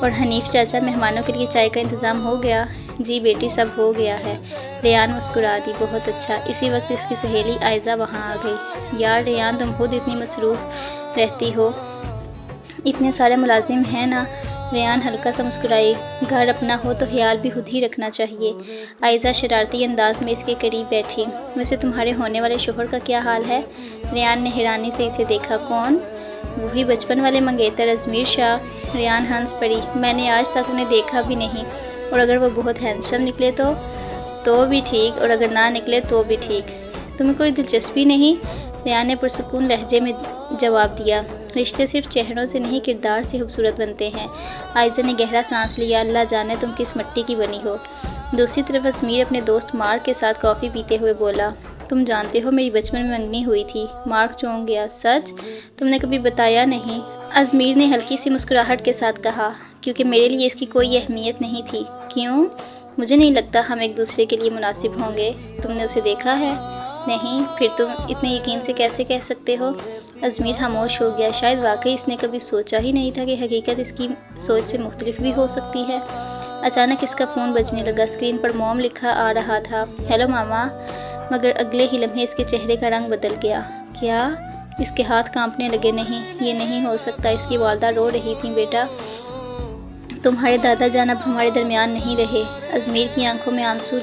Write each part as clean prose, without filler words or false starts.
اور حنیف چاچا مہمانوں کے لیے چائے کا انتظام ہو گیا؟ جی بیٹی سب ہو گیا ہے، ریان مسکرا دی۔ بہت اچھا۔ اسی وقت اس کی سہیلی آئزہ وہاں آ گئی۔ یار ریان تم خود اتنی مصروف رہتی ہو، اتنے سارے ملازم ہیں نا۔ ریان ہلکا سا مسکرائی۔ گھر اپنا ہو تو خیال بھی خود ہی رکھنا چاہیے۔ آئزہ شرارتی انداز میں اس کے قریب بیٹھی۔ ویسے تمہارے ہونے والے شوہر کا کیا حال ہے؟ ریان نے حیرانی سے اسے دیکھا۔ کون؟ وہی بچپن والے منگیتر ازمیر شاہ۔ ریان ہنس پڑی۔ میں نے آج تک انہیں دیکھا بھی نہیں، اور اگر وہ بہت ہینڈسم نکلے تو بھی ٹھیک، اور اگر نہ نکلے تو بھی ٹھیک۔ تمہیں کوئی دلچسپی نہیں؟ ریان نے پرسکون لہجے میں جواب دیا۔ رشتے صرف چہروں سے نہیں کردار سے خوبصورت بنتے ہیں۔ آئزہ نے گہرا سانس لیا۔ اللہ جانے تم کس مٹی کی بنی ہو۔ دوسری طرف ازمیر اپنے دوست مارک کے ساتھ کافی پیتے ہوئے بولا۔ تم جانتے ہو میری بچپن میں منگنی ہوئی تھی۔ مارک چونک گیا۔ سچ؟ تم نے کبھی بتایا نہیں۔ ازمیر نے ہلکی سی مسکراہٹ کے ساتھ کہا۔ کیونکہ میرے لیے اس کی کوئی اہمیت نہیں تھی۔ کیوں؟ مجھے نہیں لگتا ہم ایک دوسرے کے لیے مناسب ہوں گے۔ تم نے اسے دیکھا ہے؟ نہیں۔ پھر تم اتنے یقین سے کیسے کہہ سکتے ہو؟ ازمیر خاموش ہو گیا۔ شاید واقعی اس نے کبھی سوچا ہی نہیں تھا کہ حقیقت اس کی سوچ سے مختلف بھی ہو سکتی ہے۔ اچانک اس کا فون بجنے لگا۔ اسکرین پر موم لکھا آ رہا تھا۔ ہیلو ماما۔ مگر اگلے ہی لمحے اس کے چہرے کا رنگ بدل گیا۔ کیا؟ اس کے ہاتھ کانپنے لگے۔ نہیں، یہ نہیں ہو سکتا۔ اس کی والدہ رو رہی تھیں۔ بیٹا، تمہارے دادا جان اب ہمارے درمیان نہیں رہے۔ ازمیر کی آنکھوں سے آنسو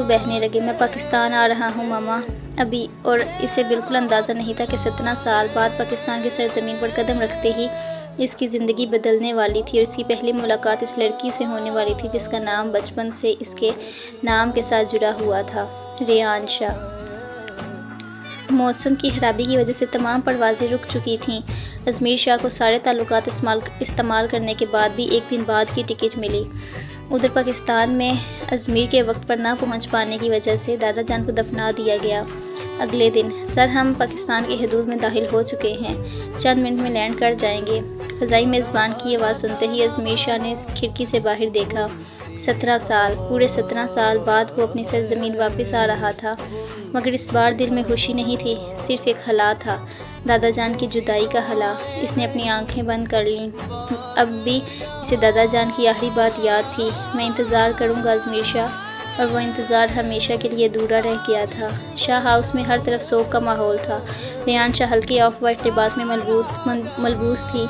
بہنے لگے۔ میں پاکستان آ رہا ہوں ماما ابھی، اور اسے بالکل اندازہ نہیں تھا کہ 17 سال بعد پاکستان کی سرزمین پر قدم رکھتے ہی اس کی زندگی بدلنے والی تھی، اور اس کی پہلی ملاقات اس لڑکی سے ہونے والی تھی جس کا نام بچپن سے اس کے نام کے ساتھ جڑا ہوا تھا، ریان شاہ۔ موسم کی خرابی کی وجہ سے تمام پروازیں رک چکی تھیں۔ ازمیر شاہ کو سارے تعلقات استعمال کرنے کے بعد بھی ایک دن بعد کی ٹکٹ ملی۔ ادھر پاکستان میں ازمیر کے وقت پر نہ پہنچ پانے کی وجہ سے دادا جان کو دفنا دیا گیا۔ اگلے دن، سر ہم پاکستان کی حدود میں داخل ہو چکے ہیں، چند منٹ میں لینڈ کر جائیں گے۔ فضائی میزبان کی آواز سنتے ہی ازمیر شاہ نے کھڑکی سے باہر دیکھا۔ 17 سال، پورے 17 سال بعد وہ اپنی سرزمین واپس آ رہا تھا، مگر اس بار دل میں خوشی نہیں تھی، صرف ایک خلا تھا، دادا جان کی جدائی کا خلا۔ اس نے اپنی آنکھیں بند کر لیں۔ اب بھی اسے دادا جان کی آخری بات یاد تھی۔ میں انتظار کروں گا ازمیر شاہ، اور وہ انتظار ہمیشہ کے لیے ادھورا رہ گیا تھا۔ شاہ ہاؤس میں ہر طرف سوگ کا ماحول تھا۔ ریان شاہ ہلکے آف وائٹ لباس میں ملبوس تھی۔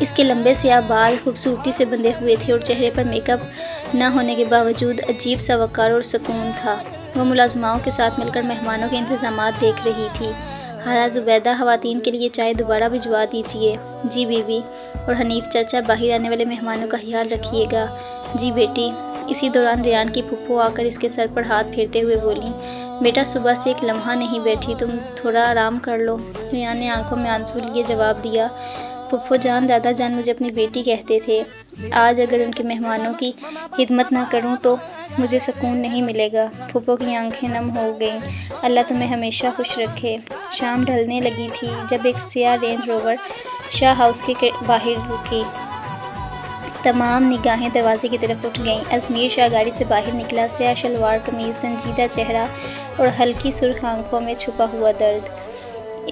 اس کے لمبے سیاہ بال خوبصورتی سے بندھے ہوئے تھے، اور چہرے پر میک اپ نہ ہونے کے باوجود عجیب سا وقار اور سکون تھا۔ وہ ملازماؤں کے ساتھ مل کر مہمانوں کے انتظامات دیکھ رہی تھی۔ خالہ زبیدہ، خواتین کے لیے چائے دوبارہ بھجوا دیجیے۔ جی بیوی۔ اور حنیف چاچا، باہر آنے والے مہمانوں کا خیال رکھیے گا۔ جی بیٹی۔ اسی دوران ریان کی پھپھو آ کر اس کے سر پر ہاتھ پھیرتے ہوئے بولیں، بیٹا صبح سے ایک لمحہ نہیں بیٹھی، تم تھوڑا آرام کر لو۔ ریان نے آنکھوں میں آنسو لیے جواب دیا، پھپھو جان، دادا جان مجھے اپنی بیٹی کہتے تھے۔ آج اگر ان کے مہمانوں کی خدمت نہ کروں تو مجھے سکون نہیں ملے گا۔ پھپھو کی آنکھیں نم ہو گئیں۔ اللہ تمہیں ہمیشہ خوش رکھے۔ شام ڈھلنے لگی تھی جب ایک سیاہ رینج روور شاہ ہاؤس کے باہر رکی۔ تمام نگاہیں دروازے کی طرف اٹھ گئیں۔ ازمیر شاہ گاڑی سے باہر نکلا، سیاہ شلوار قمیض، سنجیدہ چہرہ اور ہلکی سرخ آنکھوں میں چھپا ہوا درد۔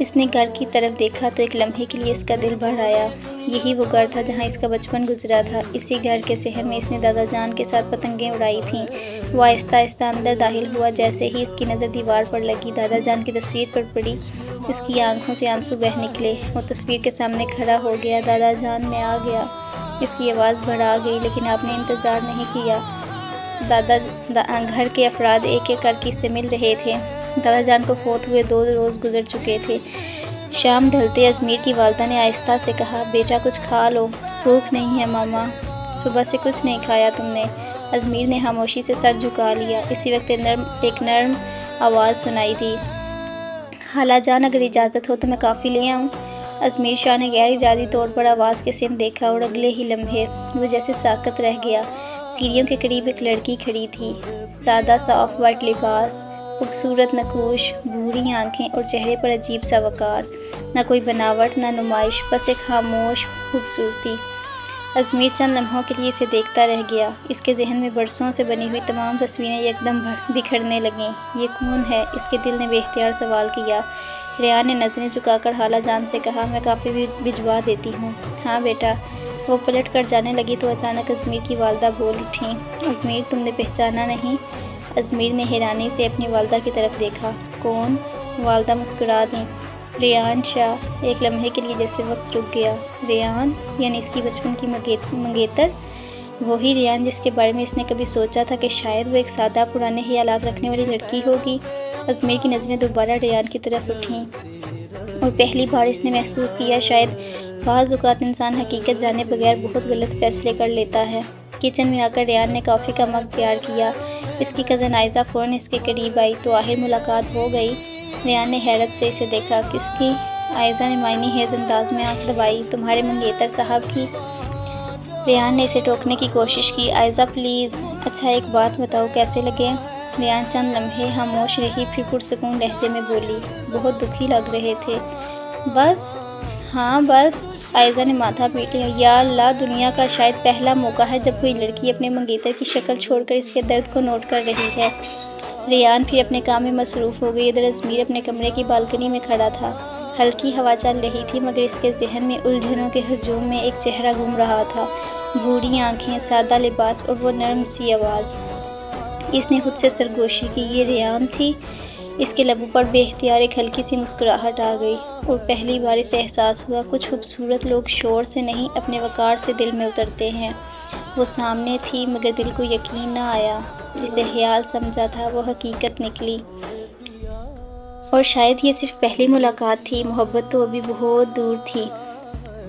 اس نے گھر کی طرف دیکھا تو ایک لمحے کے لیے اس کا دل بھر آیا۔ یہی وہ گھر تھا جہاں اس کا بچپن گزرا تھا۔ اسی گھر کے صحن میں اس نے دادا جان کے ساتھ پتنگیں اڑائی تھیں۔ وہ آہستہ آہستہ اندر داخل ہوا۔ جیسے ہی اس کی نظر دیوار پر لگی، دادا جان کی تصویر پر پڑی، اس کی آنکھوں سے آنسو بہہ نکلے۔ وہ تصویر کے سامنے کھڑا ہو گیا۔ دادا جان، میں آ گیا۔ اس کی آواز بڑھا گئی، لیکن آپ نے انتظار نہیں کیا۔ گھر کے افراد ایک ایک کر کے اس سے مل رہے تھے۔ دادا جان کو فوت ہوئے 2 روز گزر چکے تھے۔ شام ڈھلتے ازمیر کی والدہ نے آہستہ سے کہا، بیٹا کچھ کھا لو۔ بھوک نہیں ہے ماما، صبح سے کچھ نہیں کھایا تم نے۔ ازمیر نے خاموشی سے سر جھکا لیا۔ اسی وقت ایک نرم آواز سنائی دی، خالہ جان اگر اجازت ہو تو میں کافی لے آؤں؟ ازمیر شاہ نے غیر ارادی طور پر آواز کے سمت دیکھا، اور اگلے ہی لمحے وہ جیسے ساکت رہ گیا۔ سیڑھیوں کے قریب ایک لڑکی کھڑی تھی، سادہ سا آف وائٹ لباس، خوبصورت نقوش، بھوری آنکھیں اور چہرے پر عجیب سا وقار۔ نہ کوئی بناوٹ، نہ نمائش، بس ایک خاموش خوبصورتی۔ ازمیر چند لمحوں کے لیے اسے دیکھتا رہ گیا۔ اس کے ذہن میں برسوں سے بنی ہوئی تمام تصویریں یکدم بکھرنے لگیں۔ یہ کون ہے؟ اس کے دل نے بے اختیار سوال کیا۔ ریان نے نظریں جھکا کر خالہ جان سے کہا، میں کافی بھی بھجوا دیتی ہوں۔ ہاں بیٹا۔ وہ پلٹ کر جانے لگی تو اچانک ازمیر کی والدہ بول اٹھیں، ازمیر تم نے پہچانا نہیں؟ ازمیر نے حیرانی سے اپنی والدہ کی طرف دیکھا۔ کون؟ والدہ مسکرا دیں۔ ریان شاہ۔ ایک لمحے کے لیے جیسے وقت رک گیا۔ ریان؟ یعنی اس کی بچپن کی منگیتر؟ وہی ریان جس کے بارے میں اس نے کبھی سوچا تھا کہ شاید وہ ایک سادہ پرانے خیالات رکھنے والی لڑکی ہوگی۔ ازمیر کی نظریں دوبارہ ریان کی طرف اٹھیں اور پہلی بار اس نے محسوس کیا شاید بعض اوقات انسان حقیقت جانے بغیر بہت غلط فیصلے کر لیتا ہے۔ کچن میں آ کر ریان نے کافی کا مگ تیار کیا۔ اس کی کزن عائزہ فوراً اس کے قریب آئی تو آخر ملاقات ہو گئی۔ ریان نے حیرت سے اسے دیکھا۔ کس کی؟ عائزہ نے معنی خیز انداز میں آنکھ دبائی۔ تمہارے منگیتر صاحب کی۔ ریان نے اسے ٹوکنے کی کوشش کی۔ عائزہ پلیز۔ اچھا ایک بات بتاؤ، کیسے لگے؟ ریان چند لمحے خاموش رہی، پھر پرسکون لہجے میں بولی، بہت دکھی لگ رہے تھے۔ بس؟ ہاں بس۔ عائزہ نے ماتھا پیٹ لیا۔ یا اللہ، دنیا کا شاید پہلا موقع ہے جب کوئی لڑکی اپنے منگیتر کی شکل چھوڑ کر اس کے درد کو نوٹ کر رہی ہے۔ ریان پھر اپنے کام میں مصروف ہو گئی۔ ادھر ازمیر اپنے کمرے کی بالکنی میں کھڑا تھا۔ ہلکی ہوا چل رہی تھی مگر اس کے ذہن میں الجھنوں کے ہجوم میں ایک چہرہ گھوم رہا تھا، بھوری آنکھیں، سادہ لباس اور وہ نرم سی آواز۔ اس نے خود سے سرگوشی کی، یہ ریان تھی؟ اس کے لبوں پر بے اختیار ایک ہلکی سی مسکراہٹ آ گئی اور پہلی بار اسے احساس ہوا کچھ خوبصورت لوگ شور سے نہیں اپنے وقار سے دل میں اترتے ہیں۔ وہ سامنے تھی مگر دل کو یقین نہ آیا، جسے خیال سمجھا تھا وہ حقیقت نکلی۔ اور شاید یہ صرف پہلی ملاقات تھی، محبت تو ابھی بہت دور تھی،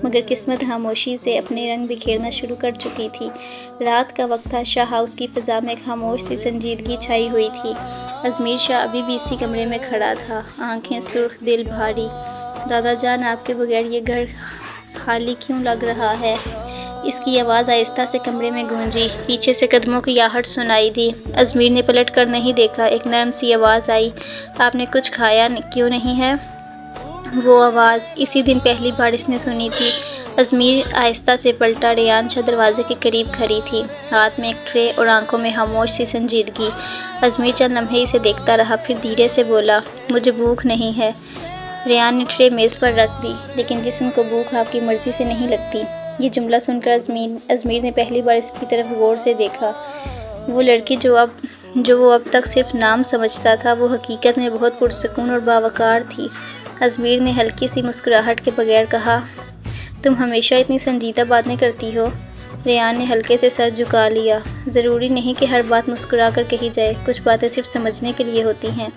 مگر قسمت خاموشی سے اپنے رنگ بکھیرنا شروع کر چکی تھی۔ رات کا وقت تھا، شاہ ہاؤس کی فضا میں ایک خاموش سی سنجیدگی چھائی ہوئی تھی۔ ازمیر شاہ ابھی بھی اسی کمرے میں کھڑا تھا، آنکھیں سرخ، دل بھاری۔ دادا جان، آپ کے بغیر یہ گھر خالی کیوں لگ رہا ہے؟ اس کی آواز آہستہ سے کمرے میں گونجی، پیچھے سے قدموں کی آہٹ سنائی دی۔ ازمیر نے پلٹ کر نہیں دیکھا۔ ایک نرم سی آواز آئی، آپ نے کچھ کھایا کیوں نہیں ہے؟ وہ آواز اسی دن پہلی بار اس نے سنی تھی۔ ازمیر آہستہ سے پلٹا۔ ریان شاہ دروازے کے قریب کھڑی تھی، ہاتھ میں ایک ٹرے اور آنکھوں میں خاموش سی سنجیدگی۔ ازمیر چند لمحے اسے دیکھتا رہا، پھر دھیرے سے بولا، مجھے بھوک نہیں ہے۔ ریان نے ٹرے میز پر رکھ دی، لیکن جسم کو بھوک آپ کی مرضی سے نہیں لگتی۔ یہ جملہ سن کر ازمیر نے پہلی بار اس کی طرف غور سے دیکھا۔ وہ لڑکی جو وہ اب تک صرف نام سمجھتا تھا، وہ حقیقت میں بہت پرسکون اور باوقار تھی۔ ازمیر نے ہلکی سی مسکراہٹ کے بغیر کہا، تم ہمیشہ اتنی سنجیدہ باتیں کرتی ہو؟ ریان نے ہلکے سے سر جھکا لیا۔ ضروری نہیں کہ ہر بات مسکرا کر کہی جائے، کچھ باتیں صرف سمجھنے کے لیے ہوتی ہیں۔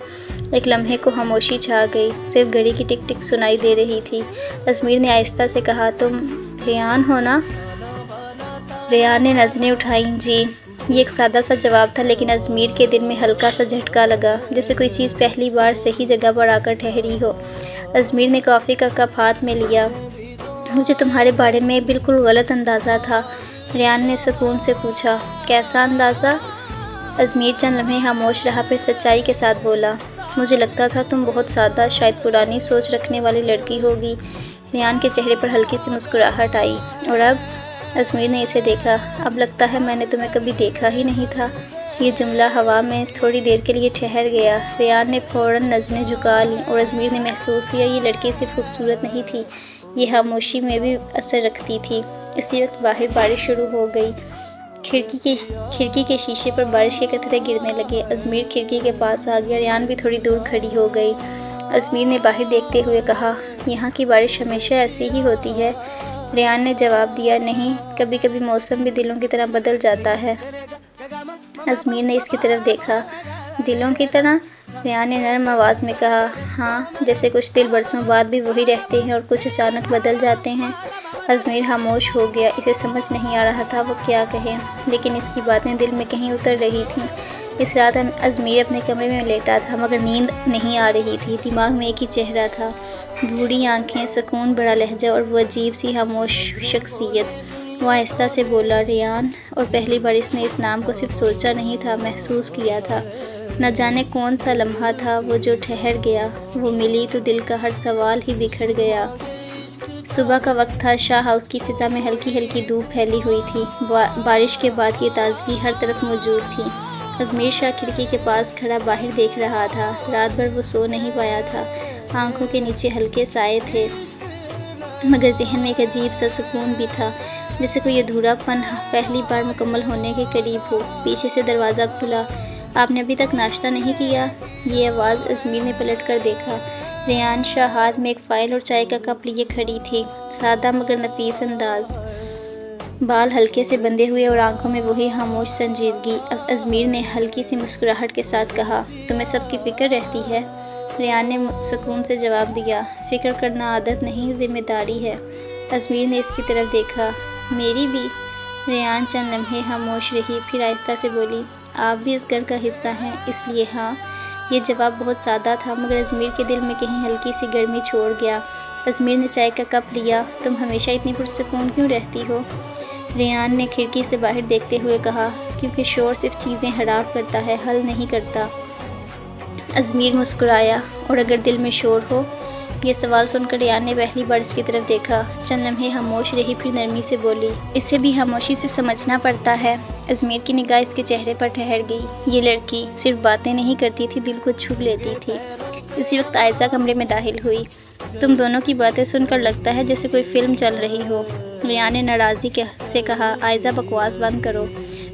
ایک لمحے کو خاموشی چھا گئی، صرف گھڑی کی ٹک ٹک سنائی دے رہی تھی۔ ازمیر نے آہستہ سے کہا، تم ریان ہو نا؟ ریان نے نظریں اٹھائیں۔ جی۔ یہ ایک سادہ سا جواب تھا، لیکن ازمیر کے دل میں ہلکا سا جھٹکا لگا، جیسے کوئی چیز پہلی بار صحیح جگہ پر آ کر ٹھہری ہو۔ ازمیر نے کافی کا کپ ہاتھ میں لیا۔ مجھے تمہارے بارے میں بالکل غلط اندازہ تھا، ریان نے سکون سے پوچھا۔ کیسا اندازہ؟ ازمیر چند لمحے خاموش رہا، پھر سچائی کے ساتھ بولا، مجھے لگتا تھا تم بہت سادہ، شاید پرانی سوچ رکھنے والی لڑکی ہوگی۔ ریان کے چہرے پر ہلکی سی مسکراہٹ آئی۔ اور اب؟ ازمیر نے اسے دیکھا۔ اب لگتا ہے میں نے تمہیں کبھی دیکھا ہی نہیں تھا۔ یہ جملہ ہوا میں تھوڑی دیر کے لیے ٹھہر گیا۔ ریان نے فوراً نظریں جھکا لیں اور ازمیر نے محسوس کیا یہ لڑکی صرف خوبصورت نہیں تھی، یہ خاموشی میں بھی اثر رکھتی تھی۔ اسی وقت باہر بارش شروع ہو گئی۔ کھڑکی کے شیشے پر بارش کے قطرے گرنے لگے۔ ازمیر کھڑکی کے پاس آ گیا، ریان بھی تھوڑی دور کھڑی ہو گئی۔ ازمیر نے باہر دیکھتے ہوئے کہا، یہاں کی بارش ہمیشہ ایسی ہی ہوتی ہے؟ ریان نے جواب دیا، نہیں، کبھی کبھی موسم بھی دلوں کی طرح بدل جاتا ہے۔ ازمیر نے اس کی طرف دیکھا۔ دلوں کی طرح؟ ریان نے نرم آواز میں کہا، ہاں، جیسے کچھ دل برسوں بعد بھی وہی رہتے ہیں اور کچھ اچانک بدل جاتے ہیں۔ ازمیر خاموش ہو گیا، اسے سمجھ نہیں آ رہا تھا وہ کیا کہے، لیکن اس کی باتیں دل میں کہیں اتر رہی تھیں۔ اس رات ازمیر اپنے کمرے میں لیٹا تھا مگر نیند نہیں آ رہی تھی، دماغ میں ایک ہی چہرہ تھا، بھوری آنکھیں، سکون بھرا لہجہ اور وہ عجیب سی خاموش شخصیت۔ وہ آہستہ سے بولا، ریان، اور پہلی بار اس نے اس نام کو صرف سوچا نہیں تھا، محسوس کیا تھا۔ نہ جانے کون سا لمحہ تھا وہ جو ٹھہر گیا، وہ ملی تو دل کا ہر سوال ہی بکھر گیا۔ صبح کا وقت تھا، شاہ ہاؤس کی فضا میں ہلکی ہلکی دھوپ پھیلی ہوئی تھی، بارش کے بعد کی تازگی ہر طرف موجود تھی۔ ازمیر شاہ کھڑکی کے پاس کھڑا باہر دیکھ رہا تھا، رات بھر وہ سو نہیں پایا تھا، آنکھوں کے نیچے ہلکے سائے تھے، مگر ذہن میں ایک عجیب سا سکون بھی تھا، جیسے کوئی ادھورا پن پہلی بار مکمل ہونے کے قریب ہو۔ پیچھے سے دروازہ کھلا۔ آپ نے ابھی تک ناشتہ نہیں کیا؟ یہ آواز ازمیر نے پلٹ کر دیکھا۔ ریحان شاہ ہاتھ میں ایک فائل اور چائے کا کپ لیے کھڑی تھی، سادہ مگر نفیس انداز، بال ہلکے سے بندھے ہوئے اور آنکھوں میں وہی خاموش سنجیدگی۔ ازمیر نے ہلکی سی مسکراہٹ کے ساتھ کہا، تمہیں سب کی فکر رہتی ہے؟ ریحان نے سکون سے جواب دیا، فکر کرنا عادت نہیں، ذمہ داری ہے۔ ازمیر نے اس کی طرف دیکھا، میری بھی؟ ریحان چند لمحے خاموش رہی، پھر آہستہ سے بولی، آپ بھی اس گھر کا حصہ ہیں، اس لیے ہاں۔ یہ جواب بہت سادہ تھا، مگر ازمیر کے دل میں کہیں ہلکی سی گرمی چھوڑ گیا۔ ازمیر نے چائے کا کپ لیا۔ تم ہمیشہ اتنی پرسکون کیوں رہتی ہو؟ ریحان نے کھڑکی سے باہر دیکھتے ہوئے کہا، کیونکہ شور صرف چیزیں خراب کرتا ہے، حل نہیں کرتا۔ ازمیر مسکرایا، اور اگر دل میں شور ہو؟ یہ سوال سن کر ریحان نے پہلی بار اس کی طرف دیکھا۔ چند لمحے خاموش رہی، پھر نرمی سے بولی، اسے بھی خاموشی سے سمجھنا پڑتا ہے۔ ازمیر کی نگاہ اس کے چہرے پر ٹھہر گئی۔ یہ لڑکی صرف باتیں نہیں کرتی تھی، دل کو چھو لیتی تھی۔ اسی وقت عائزہ کمرے میں داخل ہوئی۔ تم دونوں کی باتیں سن کر لگتا ہے جیسے کوئی فلم چل رہی ہو۔ ریحان نے ناراضی سے کہا، عائزہ بکواس بند کرو۔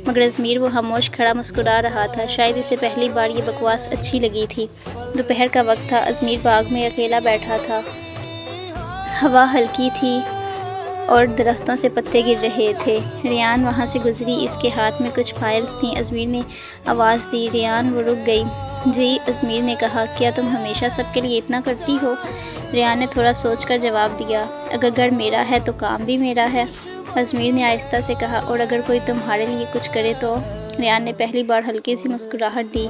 مگر ازمیر وہ خاموش کھڑا مسکرا رہا تھا، شاید اسے پہلی بار یہ بکواس اچھی لگی تھی۔ دوپہر کا وقت تھا، ازمیر باغ میں اکیلا بیٹھا تھا۔ ہوا ہلکی تھی اور درختوں سے پتے گر رہے تھے۔ ریحان وہاں سے گزری، اس کے ہاتھ میں کچھ فائلز تھیں۔ ازمیر نے آواز دی، ریحان۔ وہ رک گئی۔ جی، ازمیر نے کہا، کیا تم ہمیشہ سب کے لیے اتنا کرتی ہو؟ ریحان نے تھوڑا سوچ کر جواب دیا، اگر گھر میرا ہے تو کام بھی میرا ہے۔ ازمیر نے آہستہ سے کہا، اور اگر کوئی تمہارے لیے کچھ کرے تو؟ ریحان نے پہلی بار ہلکی سی مسکراہٹ دی،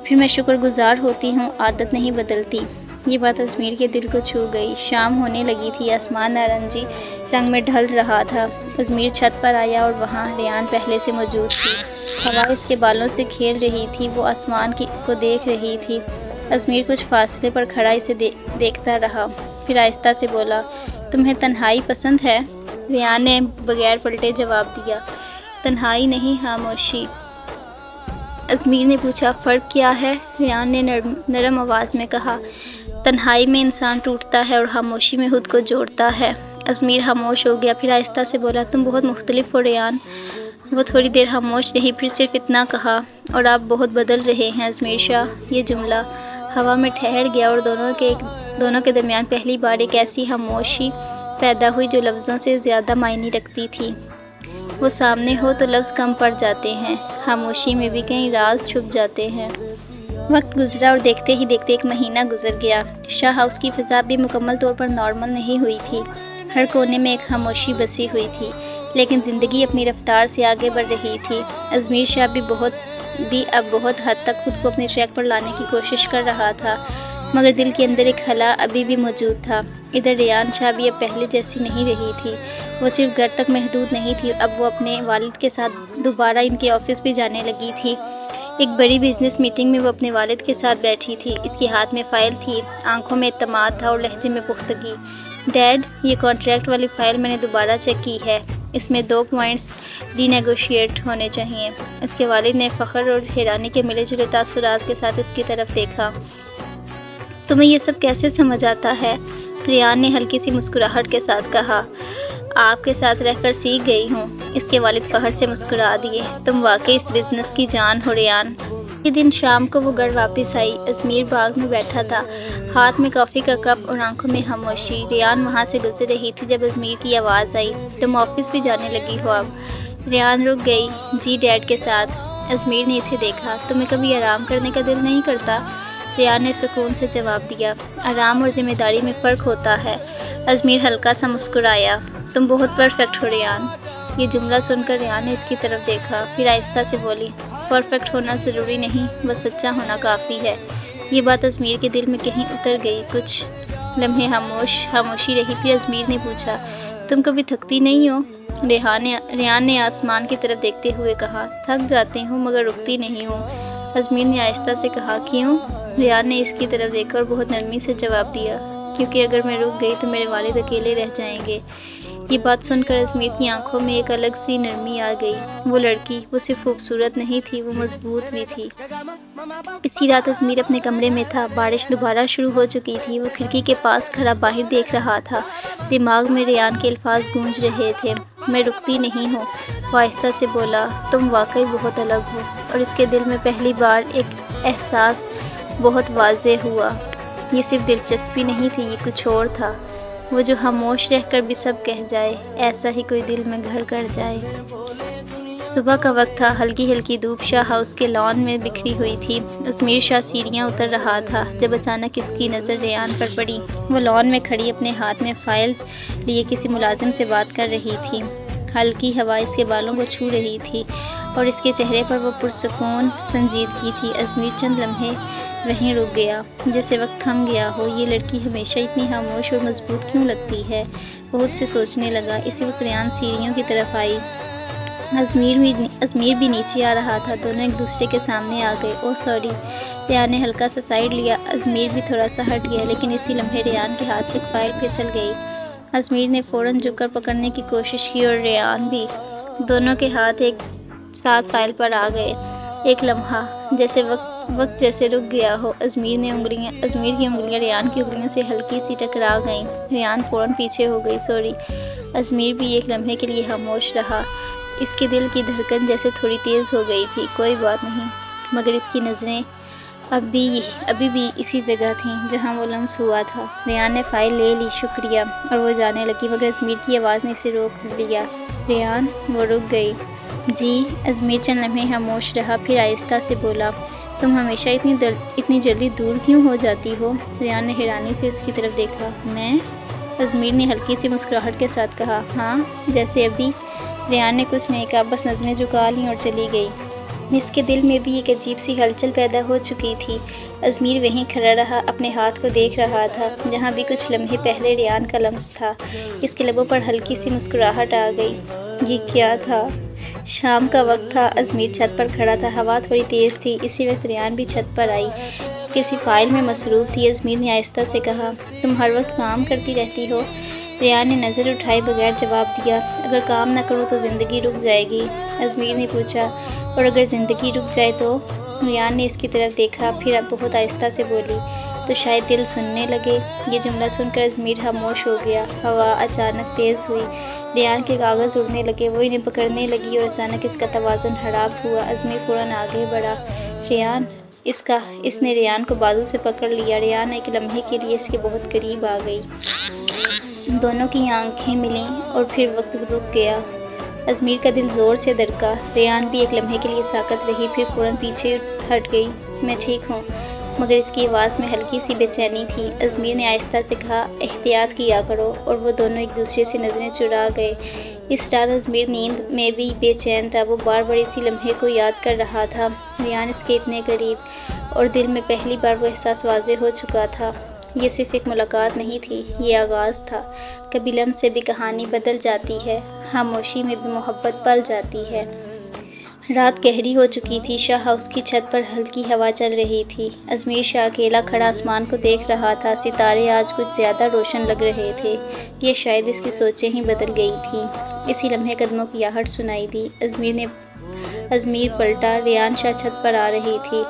پھر میں شکر گزار ہوتی ہوں، عادت نہیں بدلتی۔ یہ بات ازمیر کے دل کو چھو گئی۔ شام ہونے لگی تھی، آسمان نارنجی رنگ میں ڈھل رہا تھا۔ ازمیر چھت پر آیا اور وہاں ریحان پہلے سے موجود تھی۔ ہوا اس کے بالوں سے کھیل رہی تھی، وہ آسمان کو دیکھ رہی تھی۔ ازمیر کچھ فاصلے پر کھڑا اسے دیکھتا رہا، پھر آہستہ سے بولا، تمہیں تنہائی پسند ہے؟ ریحان نے بغیر پلٹے جواب دیا، تنہائی نہیں، خاموشی۔ ازمیر نے پوچھا، فرق کیا ہے؟ ریحان نے نرم آواز میں کہا، تنہائی میں انسان ٹوٹتا ہے اور خاموشی میں خود کو جوڑتا ہے۔ ازمیر خاموش ہو گیا، پھر آہستہ سے بولا، تم بہت مختلف ہو ریحان۔ وہ تھوڑی دیر خاموش رہی، پھر صرف اتنا کہا، اور آپ بہت بدل رہے ہیں ازمیر شاہ۔ یہ جملہ ہوا میں ٹھہر گیا اور دونوں کے درمیان پہلی بار ایک ایسی خاموشی پیدا ہوئی جو لفظوں سے زیادہ معنی رکھتی تھی۔ وہ سامنے ہو تو لفظ کم پڑ جاتے ہیں، خاموشی میں بھی کئی راز چھپ جاتے ہیں۔ وقت گزرا اور دیکھتے ہی دیکھتے ایک مہینہ گزر گیا۔ شاہ ہاؤس کی فضا بھی مکمل طور پر نارمل نہیں ہوئی تھی۔ ہر کونے میں ایک خاموشی بسی ہوئی تھی، لیکن زندگی اپنی رفتار سے آگے بڑھ رہی تھی۔ ازمیر شاہ بھی اب بہت حد تک خود کو اپنے ٹریک پر لانے کی کوشش کر رہا تھا، مگر دل کے اندر ایک خلا ابھی بھی موجود تھا۔ ادھر ریحان شاہ بھی اب پہلے جیسی نہیں رہی تھی۔ وہ صرف گھر تک محدود نہیں تھی، اب وہ اپنے والد کے ساتھ دوبارہ ان کے آفس بھی جانے لگی تھی۔ ایک بڑی بزنس میٹنگ میں وہ اپنے والد کے ساتھ بیٹھی تھی۔ اس کے ہاتھ میں فائل تھی، آنکھوں میں اعتماد تھا اور لہجے میں پختگی۔ ڈیڈ، یہ کانٹریکٹ والی فائل میں نے دوبارہ چیک کی ہے، اس میں 2 پوائنٹس ری نیگوشیٹ ہونے چاہیے۔ اس کے والد نے فخر اور حیرانی کے ملے جلے تاثرات کے ساتھ اس کی طرف دیکھا۔ تمہیں یہ سب کیسے سمجھ آتا ہے؟ ریحان نے ہلکی سی مسکراہٹ کے ساتھ کہا، آپ کے ساتھ رہ کر سیکھ گئی ہوں۔ اس کے والد فخر سے مسکرا دیے، تم واقعی اس بزنس کی جان ہو ریحان۔ اسی دن شام کو وہ گھر واپس آئی۔ ازمیر باغ میں بیٹھا تھا، ہاتھ میں کافی کا کپ اور آنکھوں میں خاموشی۔ ریحان وہاں سے گزر رہی تھی جب ازمیر کی آواز آئی، تم آفس بھی جانے لگی ہو اب؟ ریحان رک گئی، جی ڈیڈ کے ساتھ۔ ازمیر نے اسے دیکھا، تمہیں کبھی آرام کرنے کا دل نہیں کرتا؟ ریحان نے سکون سے جواب دیا، آرام اور ذمہ داری میں فرق ہوتا ہے۔ ازمیر ہلکا سا مسکرایا، تم بہت پرفیکٹ ہو ریحان۔ یہ جملہ سن کر ریحان نے اس کی طرف دیکھا، پھر آہستہ سے بولی، پرفیکٹ ہونا ضروری نہیں، بس سچا ہونا کافی ہے۔ یہ بات ازمیر کے دل میں کہیں اتر گئی۔ کچھ لمحے خاموشی رہی، پھر ازمیر نے پوچھا، تم کبھی تھکتی نہیں ہو؟ ریحان نے آسمان کی طرف دیکھتے ہوئے کہا، تھک جاتی ہوں مگر رکتی نہیں ہوں۔ ازمیر نے آہستہ سے کہا، کیوں؟ ریحان نے اس کی طرف دیکھ کر بہت نرمی سے جواب دیا، کیونکہ اگر میں رک گئی تو میرے والد اکیلے رہ جائیں گے۔ یہ بات سن کر ازمیر کی آنکھوں میں ایک الگ سی نرمی آ گئی۔ وہ لڑکی، وہ صرف خوبصورت نہیں تھی، وہ مضبوط بھی تھی۔ اسی رات ازمیر اپنے کمرے میں تھا۔ بارش دوبارہ شروع ہو چکی تھی۔ وہ کھڑکی کے پاس کھڑا باہر دیکھ رہا تھا۔ دماغ میں ریان کے الفاظ گونج رہے تھے، میں رکتی نہیں ہوں۔ وہ آہستہ سے بولا، تم واقعی بہت الگ ہو۔ اور اس کے دل میں پہلی بار ایک احساس بہت واضح ہوا۔ یہ صرف دلچسپی نہیں تھی، یہ کچھ اور تھا، وہ جو خاموش رہ کر بھی سب کہہ جائے، ایسا ہی کوئی دل میں گھر کر جائے۔ صبح کا وقت تھا، ہلکی ہلکی دھوپ شاہ ہاؤس کے لان میں بکھری ہوئی تھی۔ ازمیر شاہ سیڑھیاں اتر رہا تھا جب اچانک اس کی نظر ریان پر پڑی۔ وہ لان میں کھڑی اپنے ہاتھ میں فائلز لیے کسی ملازم سے بات کر رہی تھی۔ ہلکی ہوا اس کے بالوں کو چھو رہی تھی اور اس کے چہرے پر وہ پرسکون سنجیدگی تھی۔ ازمیر چند لمحے وہیں رک گیا، جیسے وقت تھم گیا ہو۔ یہ لڑکی ہمیشہ اتنی خاموش اور مضبوط کیوں لگتی ہے؟ وہ خود سے سوچنے لگا۔ اسی وقت ریان سیڑھیوں کی طرف آئی۔ ازمیر بھی نیچے آ رہا تھا۔ دونوں ایک دوسرے کے سامنے آ گئے۔ اوہ سوری، ریان نے ہلکا سا سائڈ لیا۔ ازمیر بھی تھوڑا سا ہٹ گیا، لیکن اسی لمحے ریان کے ہاتھ سے ایک فائل پھسل گئی۔ ازمیر نے فوراً جھک کر پکڑنے کی کوشش کی اور ریان بھی۔ دونوں کے ہاتھ ایک ساتھ فائل پر آ گئے۔ ایک لمحہ جیسے وقت جیسے رک گیا ہو۔ ازمیر کی انگلیاں ریان کی انگلیوں سے ہلکی سی ٹکرا گئیں۔ ریان فوراً پیچھے ہو گئی۔ سوری۔ ازمیر بھی ایک لمحے کے لیے خاموش رہا۔ اس کے دل کی دھڑکن جیسے تھوڑی تیز ہو گئی تھی۔ کوئی بات نہیں، مگر اس کی نظریں ابھی بھی اسی جگہ تھیں جہاں وہ لمس ہوا تھا۔ ریان نے فائل لے لی۔ شکریہ، اور وہ جانے لگی، مگر ازمیر کی آواز نے اسے روک لیا۔ ریان، وہ رک گئی۔ جی؟ ازمیر چند لمحے خاموش رہا، پھر آہستہ سے بولا، تم ہمیشہ اتنی جلدی دور کیوں ہو جاتی ہو؟ ریان نے حیرانی سے اس کی طرف دیکھا۔ میں؟ ازمیر نے ہلکی سی مسکراہٹ کے ساتھ کہا، ہاں، جیسے ابھی۔ ریان نے کچھ نہیں کہا، بس نظریں جھکا لیں اور چلی گئی۔ اس کے دل میں بھی ایک عجیب سی ہلچل پیدا ہو چکی تھی۔ ازمیر وہیں کھڑا رہا، اپنے ہاتھ کو دیکھ رہا تھا جہاں بھی کچھ لمحے پہلے ریان کا لمس تھا۔ اس کے لبوں پر ہلکی سی مسکراہٹ آ گئی۔ یہ کیا تھا؟ شام کا وقت تھا۔ ازمیر چھت پر کھڑا تھا، ہوا تھوڑی تیز تھی۔ اسی وقت ریان بھی چھت پر آئی، کسی فائل میں مصروف تھی۔ ازمیر نے آہستہ سے کہا، تم ہر وقت کام کرتی رہتی ہو؟ ریان نے نظر اٹھائے بغیر جواب دیا۔ اگر کام نہ کروں تو زندگی رک جائے گی، ازمیر نے پوچھا۔ اور اگر زندگی رک جائے تو؟ ریان نے اس کی طرف دیکھا، پھر بہت آہستہ سے بولی، تو شاید دل سننے لگے۔ یہ جملہ سن کر ازمیر خاموش ہو گیا۔ ہوا اچانک تیز ہوئی، ریان کے کاغذ اڑنے لگے، وہ انہیں پکڑنے لگی اور اچانک اس کا توازن خراب ہوا۔ ازمیر فوراً آگے بڑھا۔ ریان! اس نے ریان کو بازو سے پکڑ لیا۔ ریان ایک لمحے کے لیے اس کے بہت قریب آ گئی۔ دونوں کی آنکھیں ملیں اور پھر وقت رک گیا۔ ازمیر کا دل زور سے دھڑکا۔ ریان بھی ایک لمحے کے لیے ساکت رہی، پھر فوراً پیچھے ہٹ گئی۔ میں ٹھیک ہوں، مگر اس کی آواز میں ہلکی سی بے چینی تھی۔ ازمیر نے آہستہ سے کہا، احتیاط کیا کرو، اور وہ دونوں ایک دوسرے سے نظریں چرا گئے۔ اس رات ازمیر نیند میں بھی بے چین تھا۔ وہ بار بار اسی لمحے کو یاد کر رہا تھا، ریان اس کے اتنے قریب، اور دل میں پہلی بار وہ احساس واضح ہو چکا تھا۔ یہ صرف ایک ملاقات نہیں تھی، یہ آغاز تھا۔ کبھی لمحے سے بھی کہانی بدل جاتی ہے، خاموشی میں بھی محبت پل جاتی ہے۔ رات گہری ہو چکی تھی۔ شاہ ہاؤس کی چھت پر ہلکی ہوا چل رہی تھی۔ ازمیر شاہ اکیلا کھڑا آسمان کو دیکھ رہا تھا۔ ستارے آج کچھ زیادہ روشن لگ رہے تھے، یہ شاید اس کی سوچیں ہی بدل گئی تھیں۔ اسی لمحے قدموں کی آہٹ سنائی دی۔ ازمیر پلٹا۔ ریان شاہ چھت پر آ رہی تھی،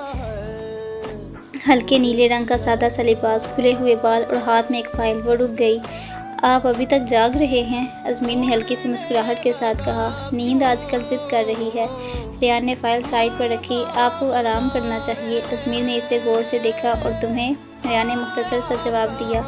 ہلکے نیلے رنگ کا سادہ سا لباس، کھلے ہوئے بال اور ہاتھ میں ایک فائل۔ وہ رک گئی۔ آپ ابھی تک جاگ رہے ہیں؟ ازمیر نے ہلکی سی مسکراہٹ کے ساتھ کہا۔ نیند آج کل ضد کر رہی ہے۔ ریان نے فائل سائڈ پر رکھی۔ آپ کو آرام کرنا چاہیے۔ ازمیر نے اسے غور سے دیکھا۔ اور تمہیں؟ ریان نے مختصر سا جواب دیا،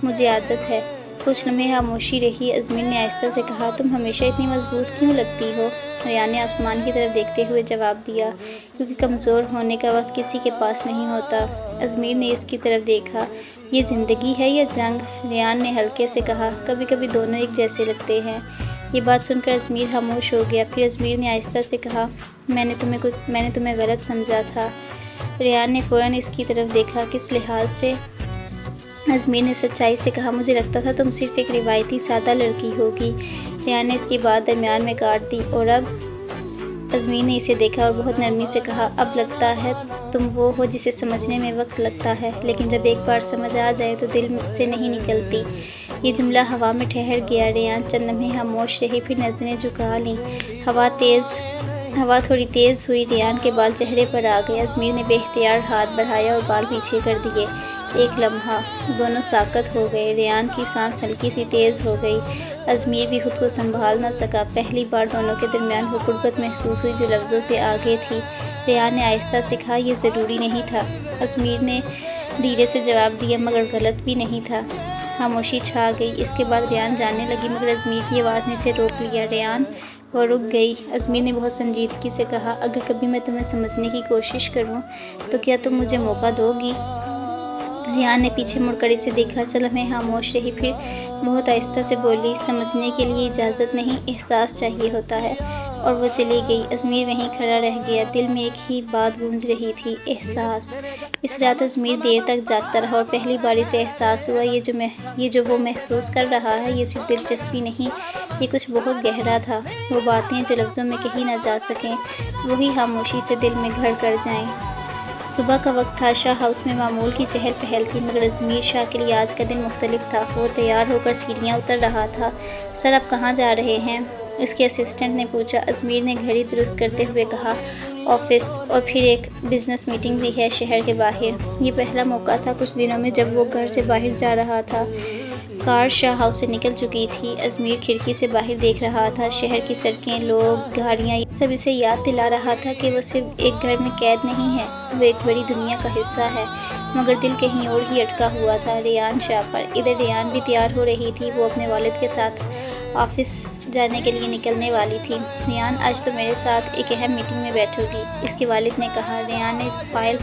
مجھے عادت ہے۔ کچھ لمحے خاموشی رہی۔ ازمیر نے آہستہ سے کہا، تم ہمیشہ اتنی مضبوط کیوں لگتی ہو؟ ریان نے آسمان کی طرف دیکھتے ہوئے جواب دیا، کیونکہ کمزور ہونے کا وقت کسی کے پاس نہیں ہوتا۔ ازمیر نے اس کی طرف دیکھا۔ یہ زندگی ہے یا جنگ؟ ریان نے ہلکے سے کہا، کبھی کبھی دونوں ایک جیسے لگتے ہیں۔ یہ بات سن کر ازمیر خاموش ہو گیا۔ پھر ازمیر نے آہستہ سے کہا، میں نے تمہیں غلط سمجھا تھا۔ ریان نے فوراً اس کی طرف دیکھا۔ کس لحاظ سے؟ ازمیر نے سچائی سے کہا، مجھے لگتا تھا تم صرف ایک روایتی سادہ لڑکی ہوگی۔ ریان نے اس کی بات درمیان میں کاٹ دی۔ اور اب؟ ازمیر نے اسے دیکھا اور بہت نرمی سے کہا، اب لگتا ہے تم وہ ہو جسے سمجھنے میں وقت لگتا ہے، لیکن جب ایک بار سمجھ آ جائے تو دل سے نہیں نکلتی۔ یہ جملہ ہوا میں ٹھہر گیا۔ ریان چند لمحے خاموش رہی، پھر نظریں جھکا لیں۔ ہوا تیز ہوا تھوڑی تیز ہوئی، ریان کے بال چہرے پر آ گئے۔ ازمیر نے بے اختیار ہاتھ بڑھایا اور بال پیچھے کر دیے۔ ایک لمحہ دونوں ساکت ہو گئے۔ ریان کی سانس ہلکی سی تیز ہو گئی۔ ازمیر بھی خود کو سنبھال نہ سکا۔ پہلی بار دونوں کے درمیان وہ قربت محسوس ہوئی جو لفظوں سے آگے تھی۔ ریان نے آہستہ سے کہا، یہ ضروری نہیں تھا۔ ازمیر نے دھیرے سے جواب دیا، مگر غلط بھی نہیں تھا۔ خاموشی چھا گئی۔ اس کے بعد ریان جاننے لگی، مگر ازمیر کی آواز نے اسے روک لیا۔ ریان، وہ رک گئی۔ ازمیر نے بہت سنجیدگی سے کہا، اگر کبھی میں تمہیں سمجھنے کی کوشش کروں تو کیا تم مجھے موقع دو گی؟ ریان نے پیچھے مڑ کر اسے دیکھا۔ چند لمحے خاموش رہی، پھر بہت آہستہ سے بولی، سمجھنے کے لیے اجازت نہیں، احساس چاہیے ہوتا ہے۔ اور وہ چلی گئی۔ ازمیر وہیں کھڑا رہ گیا۔ دل میں ایک ہی بات گونج رہی تھی، احساس۔ اس رات ازمیر دیر تک جاگتا رہا اور پہلی بار اسے احساس ہوا، یہ جو وہ محسوس کر رہا ہے یہ صرف دلچسپی نہیں، یہ کچھ بہت گہرا تھا۔ وہ باتیں جو لفظوں میں کہی نہ جا سکیں، وہی خاموشی سے دل میں گھر کر جائیں۔ صبح کا وقت تھا۔ شاہ ہاؤس میں معمول کی چہل پہل تھی، مگر ازمیر شاہ کے لیے آج کا دن مختلف تھا۔ وہ تیار ہو کر سیڑھیاں اتر رہا تھا۔ سر، آپ کہاں جا رہے ہیں؟ اس کے اسسٹنٹ نے پوچھا۔ ازمیر نے گھڑی درست کرتے ہوئے کہا، آفس، اور پھر ایک بزنس میٹنگ بھی ہے شہر کے باہر۔ یہ پہلا موقع تھا کچھ دنوں میں جب وہ گھر سے باہر جا رہا تھا۔ کار شاہ ہاؤس سے نکل چکی تھی۔ ازمیر کھڑکی سے باہر دیکھ رہا تھا۔ شہر کی سڑکیں، لوگ، گاڑیاں، یہ سب اسے یاد دلا رہا تھا کہ وہ صرف ایک گھر میں قید نہیں ہے، وہ ایک بڑی دنیا کا حصہ ہے۔ مگر دل کہیں اور ہی اٹکا ہوا تھا، ریان شاہ پر۔ ادھر ریان بھی تیار ہو رہی تھی۔ وہ اپنے والد کے ساتھ آفس جانے کے لیے نکلنے والی تھی۔ ریان، آج تو میرے ساتھ ایک اہم میٹنگ میں بیٹھو گی، اس کے والد نے کہا۔ ریان نے فائل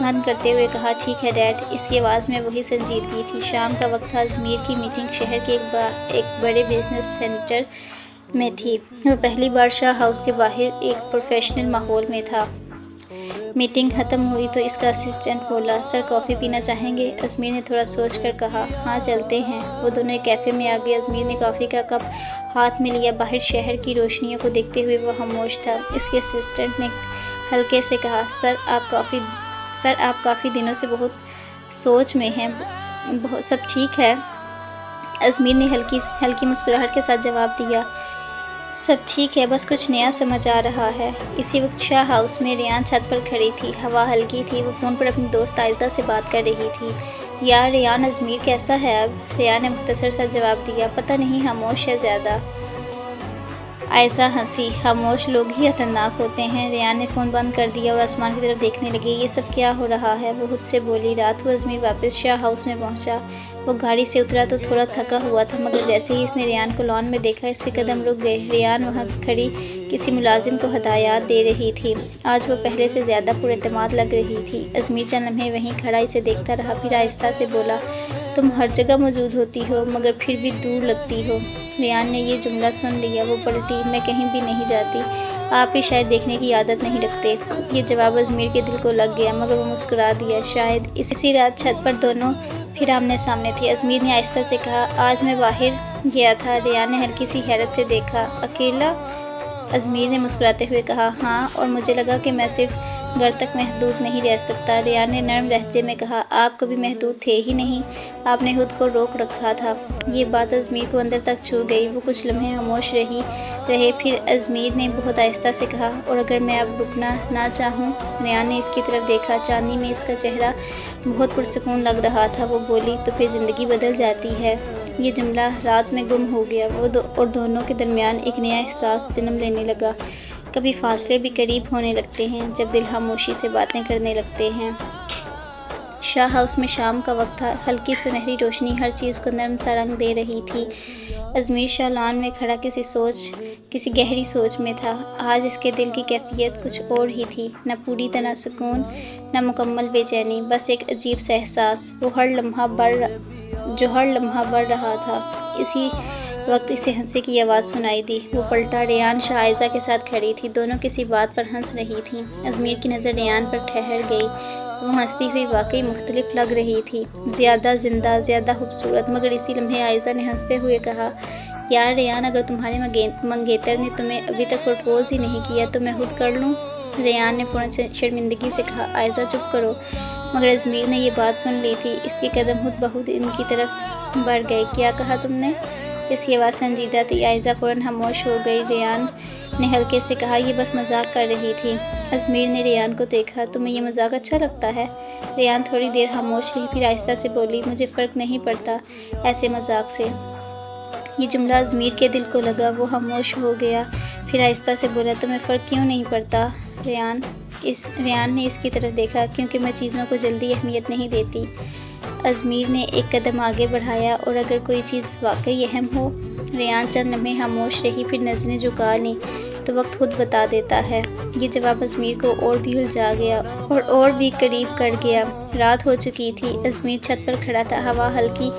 بند کرتے ہوئے کہا، ٹھیک ہے ڈیڈ۔ اس کی آواز میں وہی سنجیدگی تھی۔ شام کا وقت تھا۔ ازمیر کی میٹنگ شہر کے ایک بڑے بزنس سینٹر میں تھی۔ وہ پہلی بار شاہ ہاؤس کے باہر ایک پروفیشنل ماحول میں تھا۔ میٹنگ ختم ہوئی تو اس کا اسسٹنٹ بولا، سر کافی پینا چاہیں گے؟ ازمیر نے تھوڑا سوچ کر کہا، ہاں چلتے ہیں۔ وہ دونوں ایک کیفے میں آ گئے۔ ازمیر نے کافی کا کپ ہاتھ میں لیا۔ باہر شہر کی روشنیوں کو دیکھتے ہوئے وہ خاموش تھا۔ اس کے اسسٹنٹ نے ہلکے سے کہا، سر آپ کافی دنوں سے بہت سوچ میں ہیں، سب ٹھیک ہے؟ ازمیر نے ہلکی مسکراہٹ کے ساتھ جواب دیا، سب ٹھیک ہے، بس کچھ نیا سمجھ آ رہا ہے۔ اسی وقت شاہ ہاؤس میں ریان چھت پر کھڑی تھی۔ ہوا ہلکی تھی۔ وہ فون پر اپنی دوست عائزہ سے بات کر رہی تھی۔ یار ریان، ازمیر کیسا ہے اب؟ ریان نے مختصر سا جواب دیا، پتہ نہیں، خاموش ہے زیادہ۔ عائزہ ہنسی، خاموش لوگ ہی خطرناک ہوتے ہیں۔ ریان نے فون بند کر دیا اور آسمان کی طرف دیکھنے لگی۔ یہ سب کیا ہو رہا ہے؟ وہ خود سے بولی۔ رات کو ازمیر واپس شاہ ہاؤس میں پہنچا۔ وہ گاڑی سے اترا تو تھوڑا تھکا ہوا تھا، مگر جیسے ہی اس نے ریان کو لان میں دیکھا، اس کے قدم رک گئے۔ ریان وہاں کھڑی کسی ملازم کو ہدایات دے رہی تھی۔ آج وہ پہلے سے زیادہ پر اعتماد لگ رہی تھی۔ ازمیر چند لمحے وہیں کھڑا اسے دیکھتا رہا، پھر آہستہ سے بولا، تم ہر جگہ موجود ہوتی ہو مگر پھر بھی دور لگتی ہو۔ ریان نے یہ جملہ سن لیا۔ وہ پلٹی، میں کہیں بھی نہیں جاتی، آپ ہی شاید دیکھنے کی عادت نہیں رکھتے۔ یہ جواب ازمیر کے دل کو لگ گیا، مگر وہ مسکرا دیا۔ شاید اسی رات چھت پر دونوں پھر آمنے سامنے تھے۔ ازمیر نے آہستہ سے کہا، آج میں باہر گیا تھا۔ ریان نے ہلکی سی حیرت سے دیکھا، اکیلا؟ ازمیر نے مسکراتے ہوئے کہا، ہاں، اور مجھے لگا کہ میں صرف گھر تک محدود نہیں رہ سکتا۔ ریان نے نرم لہجے میں کہا، آپ کبھی محدود تھے ہی نہیں، آپ نے خود کو روک رکھا تھا۔ یہ بات ازمیر کو اندر تک چھو گئی۔ وہ کچھ لمحے خاموش رہے، پھر ازمیر نے بہت آہستہ سے کہا، اور اگر میں اب رکنا نہ چاہوں؟ ریان نے اس کی طرف دیکھا۔ چاندنی میں اس کا چہرہ بہت پرسکون لگ رہا تھا۔ وہ بولی، تو پھر زندگی بدل جاتی ہے۔ یہ جملہ رات میں گم ہو گیا، اور دونوں کے درمیان ایک نیا احساس جنم لینے لگا۔ کبھی فاصلے بھی قریب ہونے لگتے ہیں جب دل خاموشی سے باتیں کرنے لگتے ہیں۔ شاہ ہاؤس میں شام کا وقت تھا۔ ہلکی سنہری روشنی ہر چیز کو نرم سا رنگ دے رہی تھی۔ ازمیر شاہ لان میں کھڑا کسی گہری سوچ میں تھا۔ آج اس کے دل کی کیفیت کچھ اور ہی تھی، نہ پوری طرح سکون، نہ مکمل بے چینی، بس ایک عجیب سا احساس جو ہر لمحہ بڑھ رہا تھا۔ اسی وقت اسے ہنسی کی آواز سنائی دی۔ وہ پلٹا۔ ریان شاہ عائزہ کے ساتھ کھڑی تھی۔ دونوں کسی بات پر ہنس رہی تھیں۔ ازمیر کی نظر ریان پر ٹھہر گئی۔ وہ ہنستی ہوئی واقعی مختلف لگ رہی تھی، زیادہ زندہ، زیادہ خوبصورت۔ مگر اسی لمحے عائزہ نے ہنستے ہوئے کہا، یار ریان، اگر تمہارے منگیتر نے تمہیں ابھی تک پرپوز ہی نہیں کیا تو میں خود کر لوں؟ ریان نے فوراً شرمندگی سے کہا، عائزہ چپ کرو۔ مگر ازمیر نے یہ بات سن لی تھی۔ اس کے قدم خود بخود ان کی طرف بڑھ گئے۔ کیا کہا تم نے؟ اس کی آواز سنجیدہ تھی۔ عائزہ فوراً خاموش ہو گئی۔ ریان نے ہلکے سے کہا، یہ بس مذاق کر رہی تھی۔ ازمیر نے ریان کو دیکھا، تمہیں یہ مذاق اچھا لگتا ہے؟ ریان تھوڑی دیر خاموش رہی، پھر آہستہ سے بولی، مجھے فرق نہیں پڑتا ایسے مذاق سے۔ یہ جملہ ازمیر کے دل کو لگا، وہ خاموش ہو گیا، پھر آہستہ سے بولا، تمہیں فرق کیوں نہیں پڑتا ریان؟ ریان نے اس کی طرف دیکھا، کیونکہ میں چیزوں کو جلدی اہمیت نہیں دیتی۔ ازمیر نے ایک قدم آگے بڑھایا، اور اگر کوئی چیز واقعی اہم ہو؟ ریان چند لمحے خاموش رہی، پھر نظریں جھکا لیں، تو وقت خود بتا دیتا ہے۔ یہ جواب ازمیر کو اور بھی الجھا گیا اور بھی قریب کر گیا۔ رات ہو چکی تھی، ازمیر چھت پر کھڑا تھا، ہوا ہلکی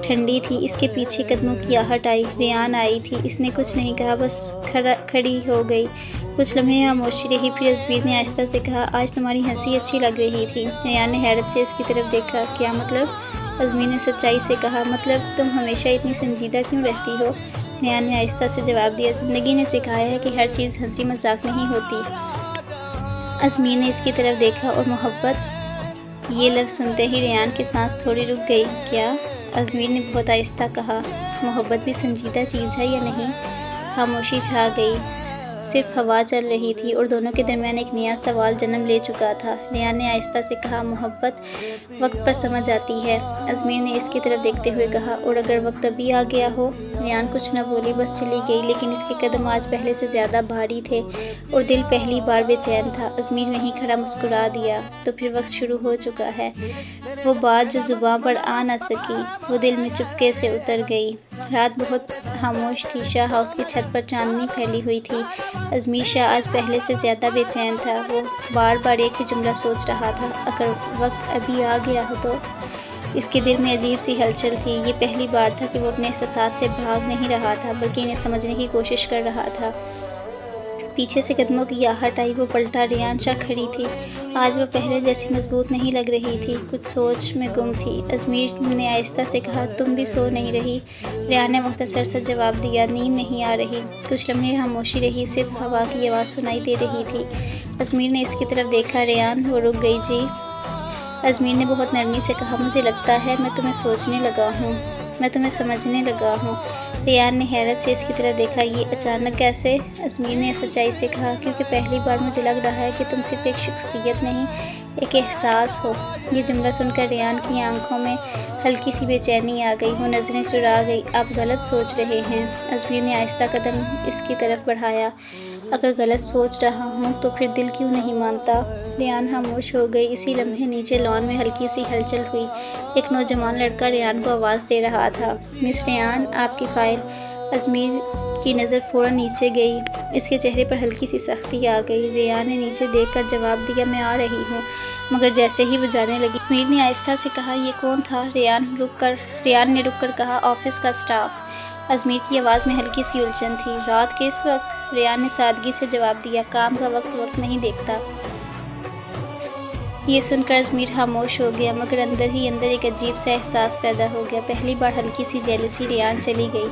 ٹھنڈی تھی، اس کے پیچھے قدموں کی آہٹ آئی۔ ریان آئی تھی، اس نے کچھ نہیں کہا، بس کھڑی ہو گئی۔ کچھ لمحے خاموشی رہی، پھر ازمیر نے آہستہ سے کہا، آج تمہاری ہنسی اچھی لگ رہی تھی۔ ریان نے حیرت سے اس کی طرف دیکھا، کیا مطلب؟ ازمیر نے سچائی سے کہا، مطلب تم ہمیشہ اتنی سنجیدہ کیوں رہتی ہو؟ ریان نے آہستہ سے جواب دیا، زندگی نے سکھایا ہے کہ ہر چیز ہنسی مذاق نہیں ہوتی۔ ازمیر نے اس کی طرف دیکھا، اور محبت؟ یہ لفظ سنتے ہی ریان کی سانس تھوڑی رک گئی۔ کیا؟ ازمیر نے بہت آہستہ کہا، محبت بھی سنجیدہ چیز ہے یا نہیں؟ خاموشی چھا گئی، صرف ہوا چل رہی تھی، اور دونوں کے درمیان ایک نیا سوال جنم لے چکا تھا۔ ریان نے آہستہ سے کہا، محبت وقت پر سمجھ آتی ہے۔ ازمیر نے اس کی طرف دیکھتے ہوئے کہا، اور اگر وقت ابھی آ گیا ہو؟ ریان کچھ نہ بولی، بس چلی گئی، لیکن اس کے قدم آج پہلے سے زیادہ بھاری تھے، اور دل پہلی بار بے چین تھا۔ ازمیر وہیں کھڑا مسکرا دیا، تو پھر وقت شروع ہو چکا ہے۔ وہ بات جو زباں پر آ نہ سکی، وہ دل میں چپکے سے اتر گئی۔ رات بہت خاموش تھی، شاہ ہاؤس کی چھت پر چاندنی پھیلی ہوئی تھی۔ ازمیر شاہ آج پہلے سے زیادہ بے چین تھا، وہ بار بار ایک ہی جملہ سوچ رہا تھا، اگر وقت ابھی آ گیا ہو تو؟ اس کے دل میں عجیب سی ہلچل تھی، یہ پہلی بار تھا کہ وہ اپنے احساسات سے بھاگ نہیں رہا تھا، بلکہ انہیں سمجھنے کی کوشش کر رہا تھا۔ پیچھے سے قدموں کی آہٹ آئی، وہ پلٹا، ریان شاہ کھڑی تھی۔ آج وہ پہلے جیسی مضبوط نہیں لگ رہی تھی، کچھ سوچ میں گم تھی۔ ازمیر نے آہستہ سے کہا، تم بھی سو نہیں رہی؟ ریان نے مختصر سا جواب دیا، نیند نہیں آ رہی۔ کچھ لمحے خاموشی رہی، صرف ہوا کی آواز سنائی دے رہی تھی۔ ازمیر نے اس کی طرف دیکھا، ریان؟ وہ رک گئی۔ جی؟ ازمیر نے بہت نرمی سے کہا، مجھے لگتا ہے میں تمہیں سوچنے لگا ہوں، میں تمہیں سمجھنے لگا ہوں۔ ریان نے حیرت سے اس کی طرف دیکھا، یہ اچانک کیسے؟ ازمیر نے سچائی سے کہا، کیونکہ پہلی بار مجھے لگ رہا ہے کہ تم صرف ایک شخصیت نہیں، ایک احساس ہو۔ یہ جملہ سن کر ریان کی آنکھوں میں ہلکی سی بے چینی آ گئی، وہ نظریں چرا گئی۔ آپ غلط سوچ رہے ہیں۔ ازمیر نے آہستہ قدم اس کی طرف بڑھایا، اگر غلط سوچ رہا ہوں تو پھر دل کیوں نہیں مانتا؟ ریان خاموش ہو گئی۔ اسی لمحے نیچے لان میں ہلکی سی ہلچل ہوئی، ایک نوجوان لڑکا ریان کو آواز دے رہا تھا، مس ریان، آپ کی فائل۔ ازمیر کی نظر فوراً نیچے گئی، اس کے چہرے پر ہلکی سی سختی آ گئی۔ ریان نے نیچے دیکھ کر جواب دیا، میں آ رہی ہوں، مگر جیسے ہی وہ جانے لگی، ازمیر نے آہستہ سے کہا، یہ کون تھا؟ ریان نے رک کر کہا، آفس کا اسٹاف۔ ازمیر کی آواز میں ہلکی سی الجھن تھی، رات کے اس وقت؟ ریان نے سادگی سے جواب دیا، کام کا وقت نہیں دیکھتا۔ یہ سن کر ازمیر خاموش ہو گیا، مگر اندر ہی اندر ایک عجیب سا احساس پیدا ہو گیا۔ پہلی بار ہلکی سی جیلسی۔ ریان چلی گئی،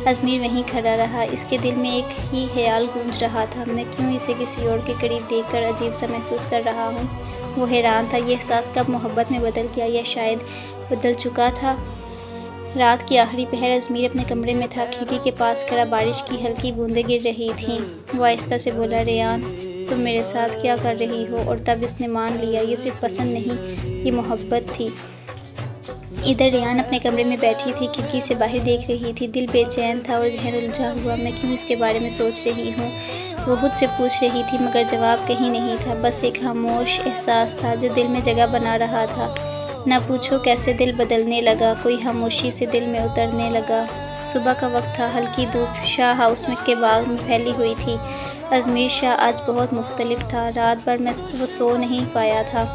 ازمیر وہیں کھڑا رہا، اس کے دل میں ایک ہی خیال گونج رہا تھا، میں کیوں اسے کسی اور کے قریب دیکھ کر عجیب سا محسوس کر رہا ہوں؟ وہ حیران تھا، یہ احساس کب محبت میں بدل گیا، یا شاید بدل چکا تھا۔ رات کی آخری پہر، ازمیر اپنے کمرے میں تھا، کھڑکی کے پاس کھڑا، بارش کی ہلکی بوندیں گر رہی تھیں۔ وہ آہستہ سے بولا، ریان، تم میرے ساتھ کیا کر رہی ہو؟ اور تب اس نے مان لیا، یہ صرف پسند نہیں، یہ محبت تھی۔ ادھر ریان اپنے کمرے میں بیٹھی تھی، کھڑکی سے باہر دیکھ رہی تھی، دل بے چین تھا اور ذہن الجھا ہوا، میں کیوں اس کے بارے میں سوچ رہی ہوں؟ وہ خود سے پوچھ رہی تھی، مگر جواب کہیں نہیں تھا، بس ایک خاموش احساس تھا جو دل میں جگہ بنا رہا تھا۔ نہ پوچھو کیسے دل بدلنے لگا، کوئی خاموشی سے دل میں اترنے لگا۔ صبح کا وقت تھا، ہلکی دھوپ شاہ ہاؤس کے باغ میں پھیلی ہوئی تھی۔ ازمیر شاہ آج بہت مختلف تھا، رات بھر میں وہ سو نہیں پایا تھا،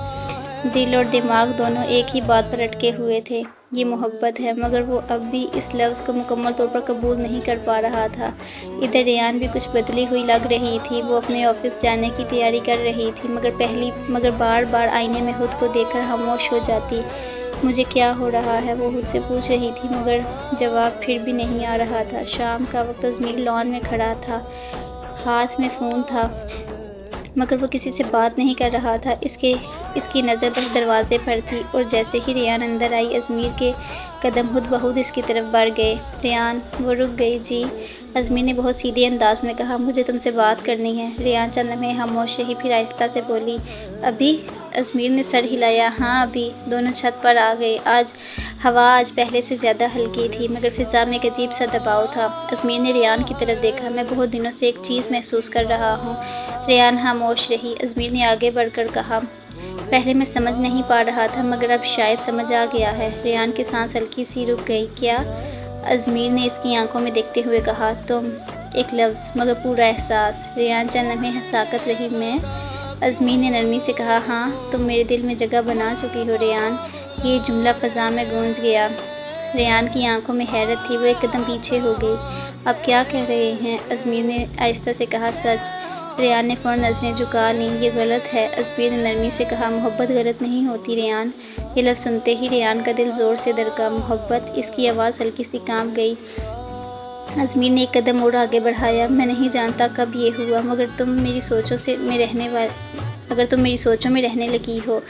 دل اور دماغ دونوں ایک ہی بات پر اٹکے ہوئے تھے، یہ محبت ہے، مگر وہ اب بھی اس لفظ کو مکمل طور پر قبول نہیں کر پا رہا تھا۔ ادھر ریان بھی کچھ بدلی ہوئی لگ رہی تھی، وہ اپنے آفس جانے کی تیاری کر رہی تھی، مگر بار بار آئینے میں خود کو دیکھ کر خاموش ہو جاتی۔ مجھے کیا ہو رہا ہے؟ وہ خود سے پوچھ رہی تھی، مگر جواب پھر بھی نہیں آ رہا تھا۔ شام کا وقت، ازمیر لان میں کھڑا تھا، ہاتھ میں فون تھا، مگر وہ کسی سے بات نہیں کر رہا تھا۔ اس کی نظر بس دروازے پر تھی اور جیسے ہی ریان اندر آئی ازمیر کے قدم خود بخود اس کی طرف بڑھ گئے۔ ریان، وہ رک گئی۔ جی، ازمیر نے بہت سیدھے انداز میں کہا، مجھے تم سے بات کرنی ہے۔ ریان چند لمحے خاموش رہی، پھر آہستہ سے بولی، ابھی؟ ازمیر نے سر ہلایا۔ ہاں ابھی۔ دونوں چھت پر آ گئے۔ ہوا آج پہلے سے زیادہ ہلکی تھی، مگر فضا میں ایک عجیب سا دباؤ تھا۔ ازمیر نے ریان کی طرف دیکھا۔ میں بہت دنوں سے ایک چیز محسوس کر رہا ہوں۔ ریان خاموش رہی۔ ازمیر نے آگے بڑھ کر کہا، پہلے میں سمجھ نہیں پا رہا تھا، مگر اب شاید سمجھ آ گیا ہے۔ ریان کی سانس ہلکی سی رک گئی۔ کیا؟ ازمیر نے اس کی آنکھوں میں دیکھتے ہوئے کہا، تم۔ ایک لفظ، مگر پورا احساس۔ ریان چند لمحے ساکت رہی۔ میں؟ ازمیر نے نرمی سے کہا، ہاں، تم میرے دل میں جگہ بنا چکی ہو ریان۔ یہ جملہ فضا میں گونج گیا۔ ریان کی آنکھوں میں حیرت تھی۔ وہ ایک قدم پیچھے ہو گئی۔ آپ کیا کہہ رہے ہیں؟ ازمیر نے آہستہ سے کہا، سچ۔ ریان نے فوراً نظریں جھکا لیں۔ یہ غلط ہے۔ ازمیر نے نرمی سے کہا، محبت غلط نہیں ہوتی ریان۔ یہ لفظ سنتے ہی ریان کا دل زور سے دھڑکا۔ محبت؟ اس کی آواز ہلکی سی کانپ گئی۔ ازمیر نے ایک قدم اور آگے بڑھایا۔ میں نہیں جانتا کب یہ ہوا، مگر تم میری سوچوں میں رہنے لگی ہو۔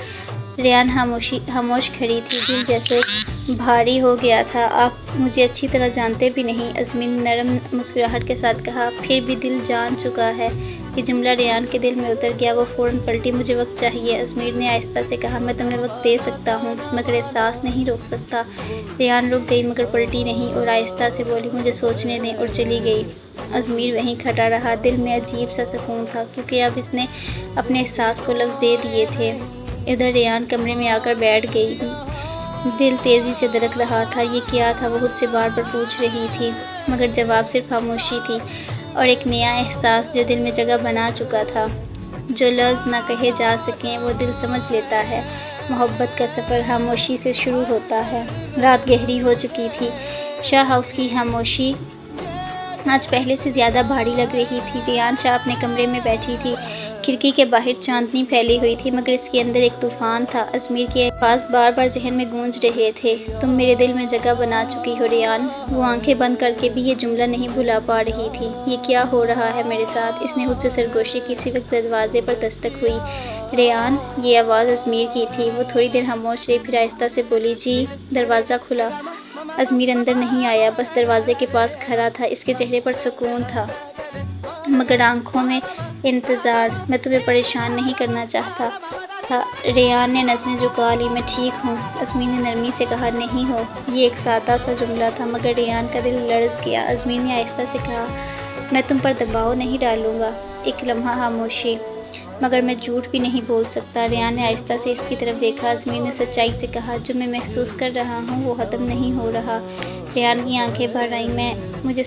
ریان خاموش کھڑی تھی، دل جیسے بھاری ہو گیا تھا۔ آپ مجھے اچھی طرح جانتے بھی نہیں، ازمیر نے نرم مسکراہٹ کے ساتھ کہا۔ پھر بھی دل جان چکا ہے۔ یہ جملہ ریان کے دل میں اتر گیا۔ وہ فوراً پلٹی۔ مجھے وقت چاہیے، ازمیر نے آہستہ سے کہا۔ میں تمہیں وقت دے سکتا ہوں، مگر احساس نہیں روک سکتا۔ ریان رک گئی، مگر پلٹی نہیں، اور آہستہ سے بولی، مجھے سوچنے دیں، اور چلی گئی۔ ازمیر وہیں کھڑا رہا۔ دل میں عجیب سا سکون تھا، کیونکہ اب اس نے اپنے احساس کو لفظ دے دیے تھے۔ ادھر ریان کمرے میں آ کر بیٹھ گئی۔ دل تیزی سے دھڑک رہا تھا۔ یہ کیا تھا؟ وہ خود سے بار بار پوچھ رہی تھی، مگر جواب صرف خاموشی تھی اور ایک نیا احساس جو دل میں جگہ بنا چکا تھا۔ جو لفظ نہ کہے جا سکیں، وہ دل سمجھ لیتا ہے۔ محبت کا سفر خاموشی سے شروع ہوتا ہے۔ رات گہری ہو چکی تھی۔ شاہ ہاؤس کی خاموشی آج پہلے سے زیادہ بھاری لگ رہی تھی۔ ریان شاہ اپنے کمرے میں بیٹھی تھی۔ کھڑکی کے باہر چاندنی پھیلی ہوئی تھی، مگر اس کے اندر ایک طوفان تھا۔ ازمیر کے الفاظ بار بار ذہن میں گونج رہے تھے، تم میرے دل میں جگہ بنا چکی ہو ریان۔ وہ آنکھیں بند کر کے بھی یہ جملہ نہیں بھلا پا رہی تھی۔ یہ کیا ہو رہا ہے میرے ساتھ؟ اس نے خود سے سرگوشی کی۔ اسی وقت دروازے پر دستک ہوئی۔ ریان! یہ آواز ازمیر کی تھی۔ وہ تھوڑی دیر خاموش رہی، پھر آہستہ سے بولی، جی۔ دروازہ کھلا۔ ازمیر اندر نہیں آیا، بس دروازے کے پاس کھڑا تھا۔ اس کے چہرے پر سکون تھا، مگر آنکھوں میں انتظار۔ میں تمہیں پریشان نہیں کرنا چاہتا تھا۔ ریان نے نظریں جھکا لی۔ میں ٹھیک ہوں، ازمیر نے نرمی سے کہا۔ نہیں ہو؟ یہ ایک سادہ سا جملہ تھا، مگر ریان کا دل لرز گیا۔ ازمیر نے آہستہ سے کہا، میں تم پر دباؤ نہیں ڈالوں گا۔ ایک لمحہ خاموشی۔ مگر میں جھوٹ بھی نہیں بول سکتا۔ ریان نے آہستہ سے اس کی طرف دیکھا۔ ازمیر نے سچائی سے کہا، جو میں محسوس کر رہا ہوں وہ ختم نہیں ہو رہا۔ ریان کی آنکھیں بھر آئیں۔ مجھے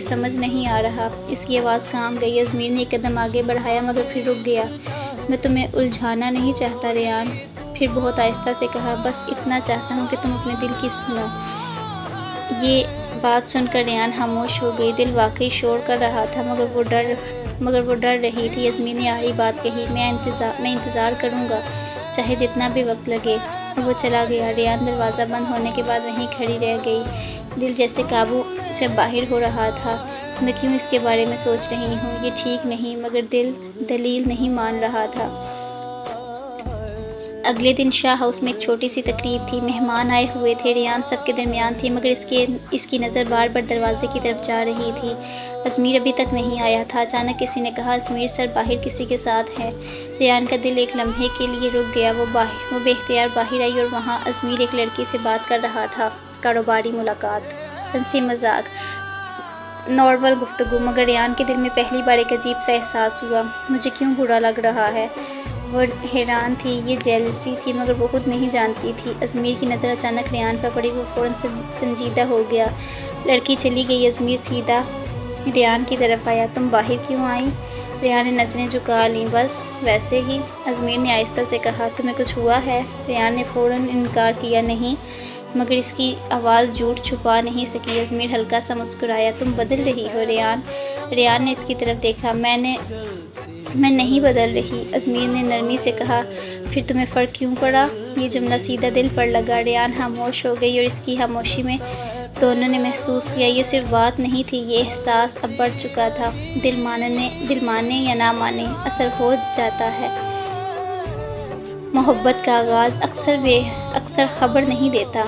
سمجھ نہیں آ رہا۔ اس کی آواز کانپ گئی۔ ازمیر نے ایک قدم آگے بڑھایا، مگر پھر رک گیا۔ میں تمہیں الجھانا نہیں چاہتا ریان، پھر بہت آہستہ سے کہا، بس اتنا چاہتا ہوں کہ تم اپنے دل کی سنو۔ یہ بات سن کر ریان خاموش ہو گئی۔ دل واقعی شور کر رہا تھا، مگر وہ ڈر رہی تھی۔ ازمیر نے آخری بات کہی، میں انتظار کروں گا، چاہے جتنا بھی وقت لگے، اور وہ چلا گیا۔ ریان دروازہ بند ہونے کے بعد وہیں کھڑی رہ گئی۔ دل جیسے قابو سے باہر ہو رہا تھا۔ میں کیوں اس کے بارے میں سوچ رہی ہوں؟ یہ ٹھیک نہیں، مگر دل دلیل نہیں مان رہا تھا۔ اگلے دن شاہ ہاؤس میں ایک چھوٹی سی تقریب تھی۔ مہمان آئے ہوئے تھے۔ ریان سب کے درمیان تھی، مگر اس کی نظر بار بار دروازے کی طرف جا رہی تھی۔ ازمیر ابھی تک نہیں آیا تھا۔ اچانک کسی نے کہا، ازمیر سر باہر کسی کے ساتھ ہے۔ ریان کا دل ایک لمحے کے لیے رک گیا۔ وہ بے اختیار باہر آئی، اور وہاں ازمیر ایک لڑکی سے بات کر رہا تھا۔ کاروباری ملاقات، ہنسی مذاق، نارمل گفتگو، مگر ریان کے دل میں پہلی بار ایک عجیب سا احساس ہوا۔ مجھے کیوں برا لگ رہا ہے؟ وہ حیران تھی۔ یہ جیلسی تھی، مگر وہ خود نہیں جانتی تھی۔ ازمیر کی نظر اچانک ریان پر پڑی۔ وہ فوراً سنجیدہ ہو گیا۔ لڑکی چلی گئی۔ ازمیر سیدھا ریان کی طرف آیا۔ تم باہر کیوں آئی؟ ریان نے نظریں جھکا لیں۔ بس ویسے ہی، ازمیر نے آہستہ سے کہا۔ تمہیں کچھ ہوا ہے؟ ریان نے فوراً انکار کیا۔ نہیں، مگر اس کی آواز جھوٹ چھپا نہیں سکی۔ ازمیر ہلکا سا مسکرایا۔ تم بدل رہی ہو ریان۔ ریان نے اس کی طرف دیکھا۔ میں نہیں بدل رہی، ازمیر نے نرمی سے کہا۔ پھر تمہیں فرق کیوں پڑا؟ یہ جملہ سیدھا دل پر لگا۔ ریان خاموش ہو گئی، اور اس کی خاموشی میں دونوں نے محسوس کیا یہ صرف بات نہیں تھی، یہ احساس اب بڑھ چکا تھا۔ دل مانے یا نہ مانے، اثر ہو جاتا ہے۔ محبت کا آغاز اکثر خبر نہیں دیتا۔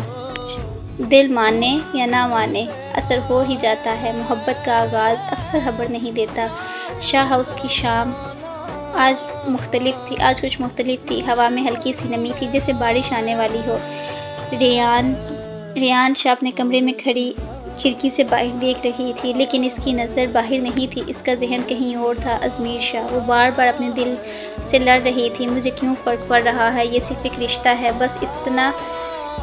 دل مانے یا نہ مانے، اثر ہو ہی جاتا ہے۔ محبت کا آغاز اکثر خبر نہیں دیتا۔ شاہ ہاؤس کی شام آج کچھ مختلف تھی۔ ہوا میں ہلکی سی نمی تھی، جیسے بارش آنے والی ہو۔ ریان شاہ اپنے کمرے میں کھڑی کھڑکی سے باہر دیکھ رہی تھی، لیکن اس کی نظر باہر نہیں تھی، اس کا ذہن کہیں اور تھا۔ ازمیر شاہ، وہ بار بار اپنے دل سے لڑ رہی تھی، مجھے کیوں فرق پڑ رہا ہے، یہ صرف ایک رشتہ ہے، بس اتنا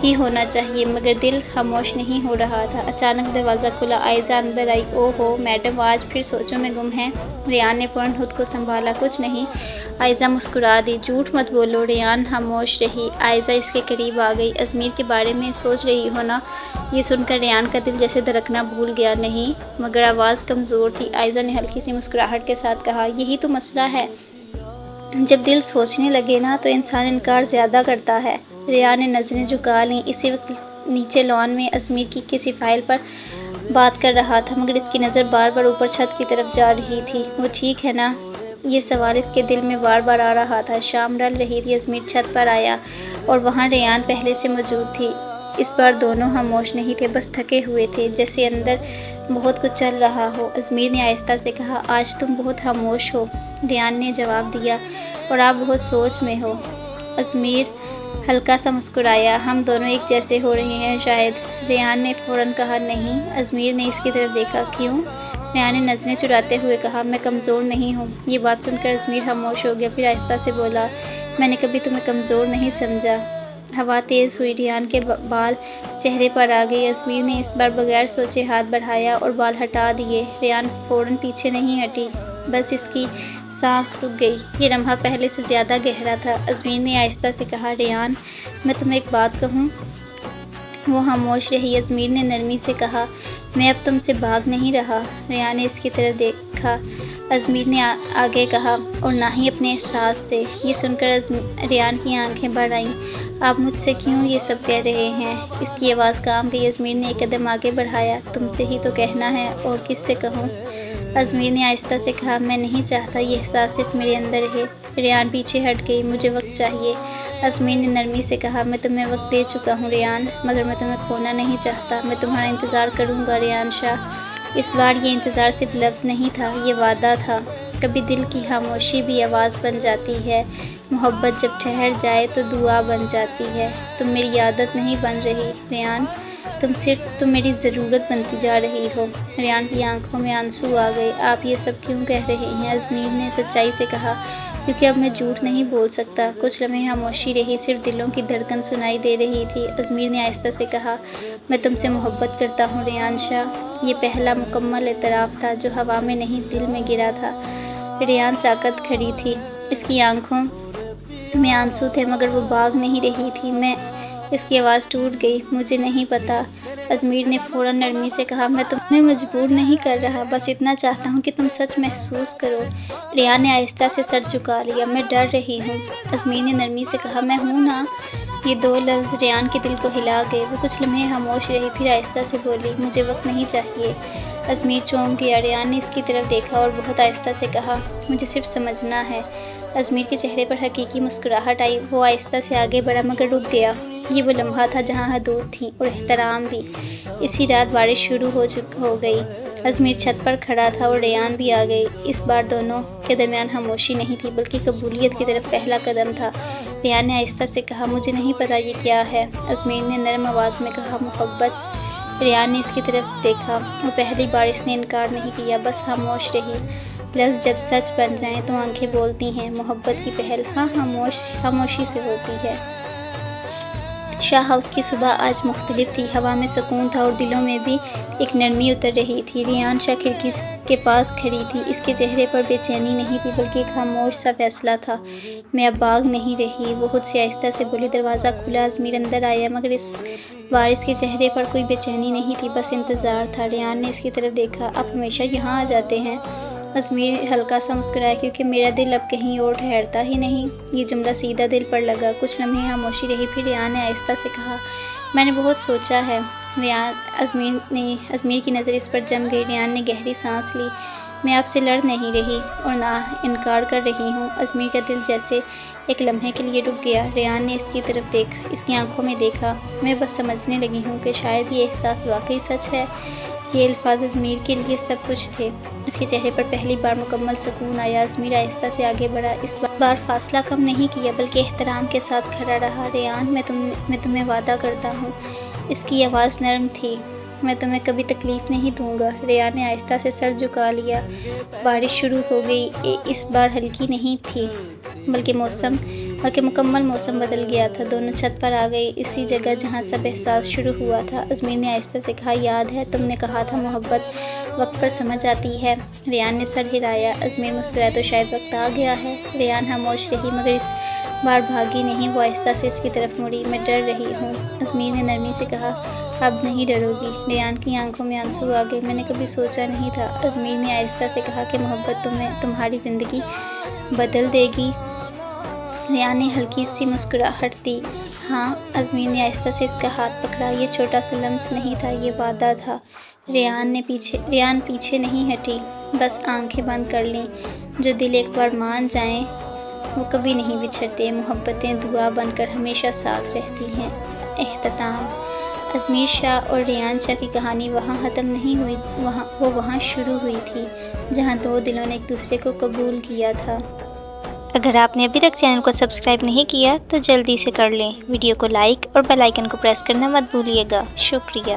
ہی ہونا چاہیے، مگر دل خاموش نہیں ہو رہا تھا۔ اچانک دروازہ کھلا، آئزہ اندر آئی۔ او ہو میڈم، آج پھر سوچوں میں گم ہیں؟ ریان نے فوراً خود کو سنبھالا۔ کچھ نہیں، آئزہ مسکرا دی۔ جھوٹ مت بولو۔ ریان خاموش رہی۔ آئزہ اس کے قریب آ گئی۔ ازمیر کے بارے میں سوچ رہی ہو نا؟ یہ سن کر ریان کا دل جیسے دھڑکنا بھول گیا۔ نہیں، مگر آواز کمزور تھی۔ آئزہ نے ہلکی سی مسکراہٹ کے ساتھ کہا، یہی تو مسئلہ ہے، جب دل سوچنے لگے نا تو انسان انکار زیادہ کرتا ہے۔ ریان نے نظریں جھکا لیں۔ اسی وقت نیچے لان میں ازمیر کی کسی فائل پر بات کر رہا تھا، مگر اس کی نظر بار بار اوپر چھت کی طرف جا رہی تھی۔ وہ ٹھیک ہے نا؟ یہ سوال اس کے دل میں بار بار آ رہا تھا۔ شام ڈھل رہی تھی۔ ازمیر چھت پر آیا اور وہاں ریان پہلے سے موجود تھی۔ اس بار دونوں خاموش نہیں تھے، بس تھکے ہوئے تھے، جیسے اندر بہت کچھ چل رہا ہو۔ ازمیر نے آہستہ سے کہا، آج تم بہت خاموش ہو۔ ریان نے جواب دیا، اور آپ بہت سوچ میں ہو۔ ازمیر ہلکا سا مسکرایا، ہم دونوں ایک جیسے ہو رہے ہیں شاید۔ ریان نے فوراً کہا، نہیں۔ ازمیر نے اس کی طرف دیکھا، کیوں؟ ریان نے نظریں چراتے ہوئے کہا، میں کمزور نہیں ہوں۔ یہ بات سن کر ازمیر خاموش ہو گیا، پھر آہستہ سے بولا، میں نے کبھی تمہیں کمزور نہیں سمجھا۔ ہوا تیز ہوئی، ریان کے بال چہرے پر آ گئے۔ ازمیر نے اس بار بغیر سوچے ہاتھ بڑھایا اور بال ہٹا دیے۔ ریان فوراً پیچھے نہیں ہٹی، بس اس کی سانس رک گئی۔ یہ لمحہ پہلے سے زیادہ گہرا تھا۔ ازمیر نے آہستہ سے کہا، ریان، میں تمہیں ایک بات کہوں؟ وہ خاموش رہی۔ ازمیر نے نرمی سے کہا، میں اب تم سے بھاگ نہیں رہا۔ ریان نے اس کی طرف دیکھا۔ ازمیر نے آگے کہا، اور نہ ہی اپنے احساس سے۔ یہ سن کر ریان کی آنکھیں بھر آئیں۔ آپ مجھ سے کیوں یہ سب کہہ رہے ہیں؟ اس کی آواز کام گئی۔ ازمیر نے ایک قدم آگے بڑھایا، تم سے ہی تو کہنا ہے، اور کس سے کہوں؟ ازمیر نے آہستہ سے کہا، میں نہیں چاہتا یہ احساس صرف میرے اندر رہے۔ ریان پیچھے ہٹ گئی، مجھے وقت چاہیے۔ ازمیر نے نرمی سے کہا، میں تمہیں وقت دے چکا ہوں ریان، مگر میں تمہیں کھونا نہیں چاہتا۔ میں تمہارا انتظار کروں گا ریان شاہ۔ اس بار یہ انتظار صرف لفظ نہیں تھا، یہ وعدہ تھا۔ کبھی دل کی خاموشی بھی آواز بن جاتی ہے۔ محبت جب ٹھہر جائے تو دعا بن جاتی ہے۔ تم میری عادت نہیں بن رہی ریان، تم میری ضرورت بنتی جا رہی ہو۔ ریان کی آنکھوں میں آنسو آ گئے۔ آپ یہ سب کیوں کہہ رہے ہیں؟ ازمیر نے سچائی سے کہا، کیونکہ اب میں جھوٹ نہیں بول سکتا۔ کچھ لمحے خاموشی رہی، صرف دلوں کی دھڑکن سنائی دے رہی تھی۔ ازمیر نے آہستہ سے کہا، میں تم سے محبت کرتا ہوں ریان شاہ۔ یہ پہلا مکمل اعتراف تھا جو ہوا میں نہیں دل میں گرا تھا۔ ریان ساکت کھڑی تھی، اس کی آنکھوں میں آنسو تھے، مگر وہ بھاگ نہیں رہی تھی۔ اس کی آواز ٹوٹ گئی، مجھے نہیں پتا۔ ازمیر نے فوراً نرمی سے کہا، میں تمہیں مجبور نہیں کر رہا، بس اتنا چاہتا ہوں کہ تم سچ محسوس کرو۔ ریان نے آہستہ سے سر جھکا لیا، میں ڈر رہی ہوں۔ ازمیر نے نرمی سے کہا، میں ہوں نا۔ یہ دو لفظ ریان کے دل کو ہلا گئے۔ وہ کچھ لمحے خاموش رہی، پھر آہستہ سے بولی، مجھے وقت نہیں چاہیے۔ ازمیر چونک گیا۔ ریان نے اس کی طرف دیکھا اور بہت آہستہ سے کہا، مجھے صرف سمجھنا ہے۔ ازمیر کے چہرے پر حقیقی مسکراہٹ آئی۔ وہ آہستہ سے آگے بڑھا، مگر رک گیا۔ یہ وہ لمحہ تھا جہاں حدود تھیں اور احترام بھی۔ اسی رات بارش شروع ہو گئی۔ ازمیر چھت پر کھڑا تھا اور ریان بھی آ گئی۔ اس بار دونوں کے درمیان خاموشی نہیں تھی، بلکہ قبولیت کی طرف پہلا قدم تھا۔ ریان نے آہستہ سے کہا، مجھے نہیں پتا یہ کیا ہے۔ ازمیر نے نرم آواز میں کہا، محبت۔ ریان نے اس کی طرف دیکھا اور پہلی بار اس نے انکار نہیں کیا، بس خاموش رہی۔ لفظ جب سچ بن جائیں تو آنکھیں بولتی ہیں۔ محبت کی پہل خاموشی سے ہوتی ہے۔ شاہ ہاؤس کی صبح آج مختلف تھی۔ ہوا میں سکون تھا اور دلوں میں بھی ایک نرمی اتر رہی تھی۔ ریان شاہ کھڑکی کے پاس کھڑی تھی۔ اس کے چہرے پر بے چینی نہیں تھی، بلکہ ایک خاموش سا فیصلہ تھا۔ میں اب بھاگ نہیں رہی، وہ خود سے آہستہ سے بولی۔ دروازہ کھلا، ازمیر اندر آیا، مگر اس بار اس کے چہرے پر کوئی بے چینی نہیں تھی، بس انتظار تھا۔ ریان نے اس کی طرف دیکھا، آپ ہمیشہ یہاں آ جاتے ہیں؟ ازمیر ہلکا سا مسکرایا، کیونکہ میرا دل اب کہیں اور ٹھہرتا ہی نہیں۔ یہ جملہ سیدھا دل پر لگا۔ کچھ لمحے خاموشی رہی، پھر ریان نے آہستہ سے کہا، میں نے بہت سوچا ہے۔ ازمیر کی نظر اس پر جم گئی۔ ریان نے گہری سانس لی۔ میں آپ سے لڑ نہیں رہی اور نہ انکار کر رہی ہوں۔ ازمیر کا دل جیسے ایک لمحے کے لیے رک گیا۔ ریان نے اس کی آنکھوں میں دیکھا۔ میں بس سمجھنے لگی ہوں کہ شاید یہ احساس واقعی سچ ہے۔ یہ الفاظ ازمیر کے لیے سب کچھ تھے۔ اس کے چہرے پر پہلی بار مکمل سکون آیا۔ ازمیر آہستہ سے آگے بڑھا۔ اس بار فاصلہ کم نہیں کیا بلکہ احترام کے ساتھ کھڑا رہا۔ ریان، میں تمہیں وعدہ کرتا ہوں۔ اس کی آواز نرم تھی۔ میں تمہیں کبھی تکلیف نہیں دوں گا۔ ریان نے آہستہ سے سر جھکا لیا۔ بارش شروع ہو گئی۔ اس بار ہلکی نہیں تھی بلکہ مکمل موسم بدل گیا تھا۔ دونوں چھت پر آ گئے، اسی جگہ جہاں سب احساس شروع ہوا تھا۔ ازمیر نے آہستہ سے کہا، یاد ہے تم نے کہا تھا محبت وقت پر سمجھ آتی ہے؟ ریان نے سر ہلایا۔ ازمیر مسکرایا، تو شاید وقت آ گیا ہے۔ ریان خاموش رہی مگر اس بار بھاگی نہیں۔ وہ آہستہ سے اس کی طرف مڑی۔ میں ڈر رہی ہوں، ازمیر نے نرمی سے کہا۔ اب نہیں ڈرو گی؟ ریان کی آنکھوں میں آنسو آ گئے۔ میں نے کبھی سوچا نہیں تھا، ازمیر نے آہستہ سے کہا، کہ محبت تمہاری زندگی بدل دے گی۔ ریان نے ہلکی سی مسکراہٹ دی۔ ہاں۔ ازمیر نے آہستہ سے اس کا ہاتھ پکڑا۔ یہ چھوٹا سا لمس نہیں تھا، یہ وعدہ تھا۔ ریان پیچھے نہیں ہٹی، بس آنکھیں بند کر لیں۔ جو دل ایک بار مان جائیں وہ کبھی نہیں بچھڑتے۔ محبتیں دعا بن کر ہمیشہ ساتھ رہتی ہیں۔ اختتام۔ ازمیر شاہ اور ریان شاہ کی کہانی وہاں ختم نہیں ہوئی، وہ وہاں شروع ہوئی تھی جہاں دو دلوں نے ایک دوسرے کو قبول کیا تھا۔ اگر آپ نے ابھی تک چینل کو سبسکرائب نہیں کیا تو جلدی سے کر لیں۔ ویڈیو کو لائک اور بیل آئیکن کو پریس کرنا مت بھولیے گا۔ شکریہ۔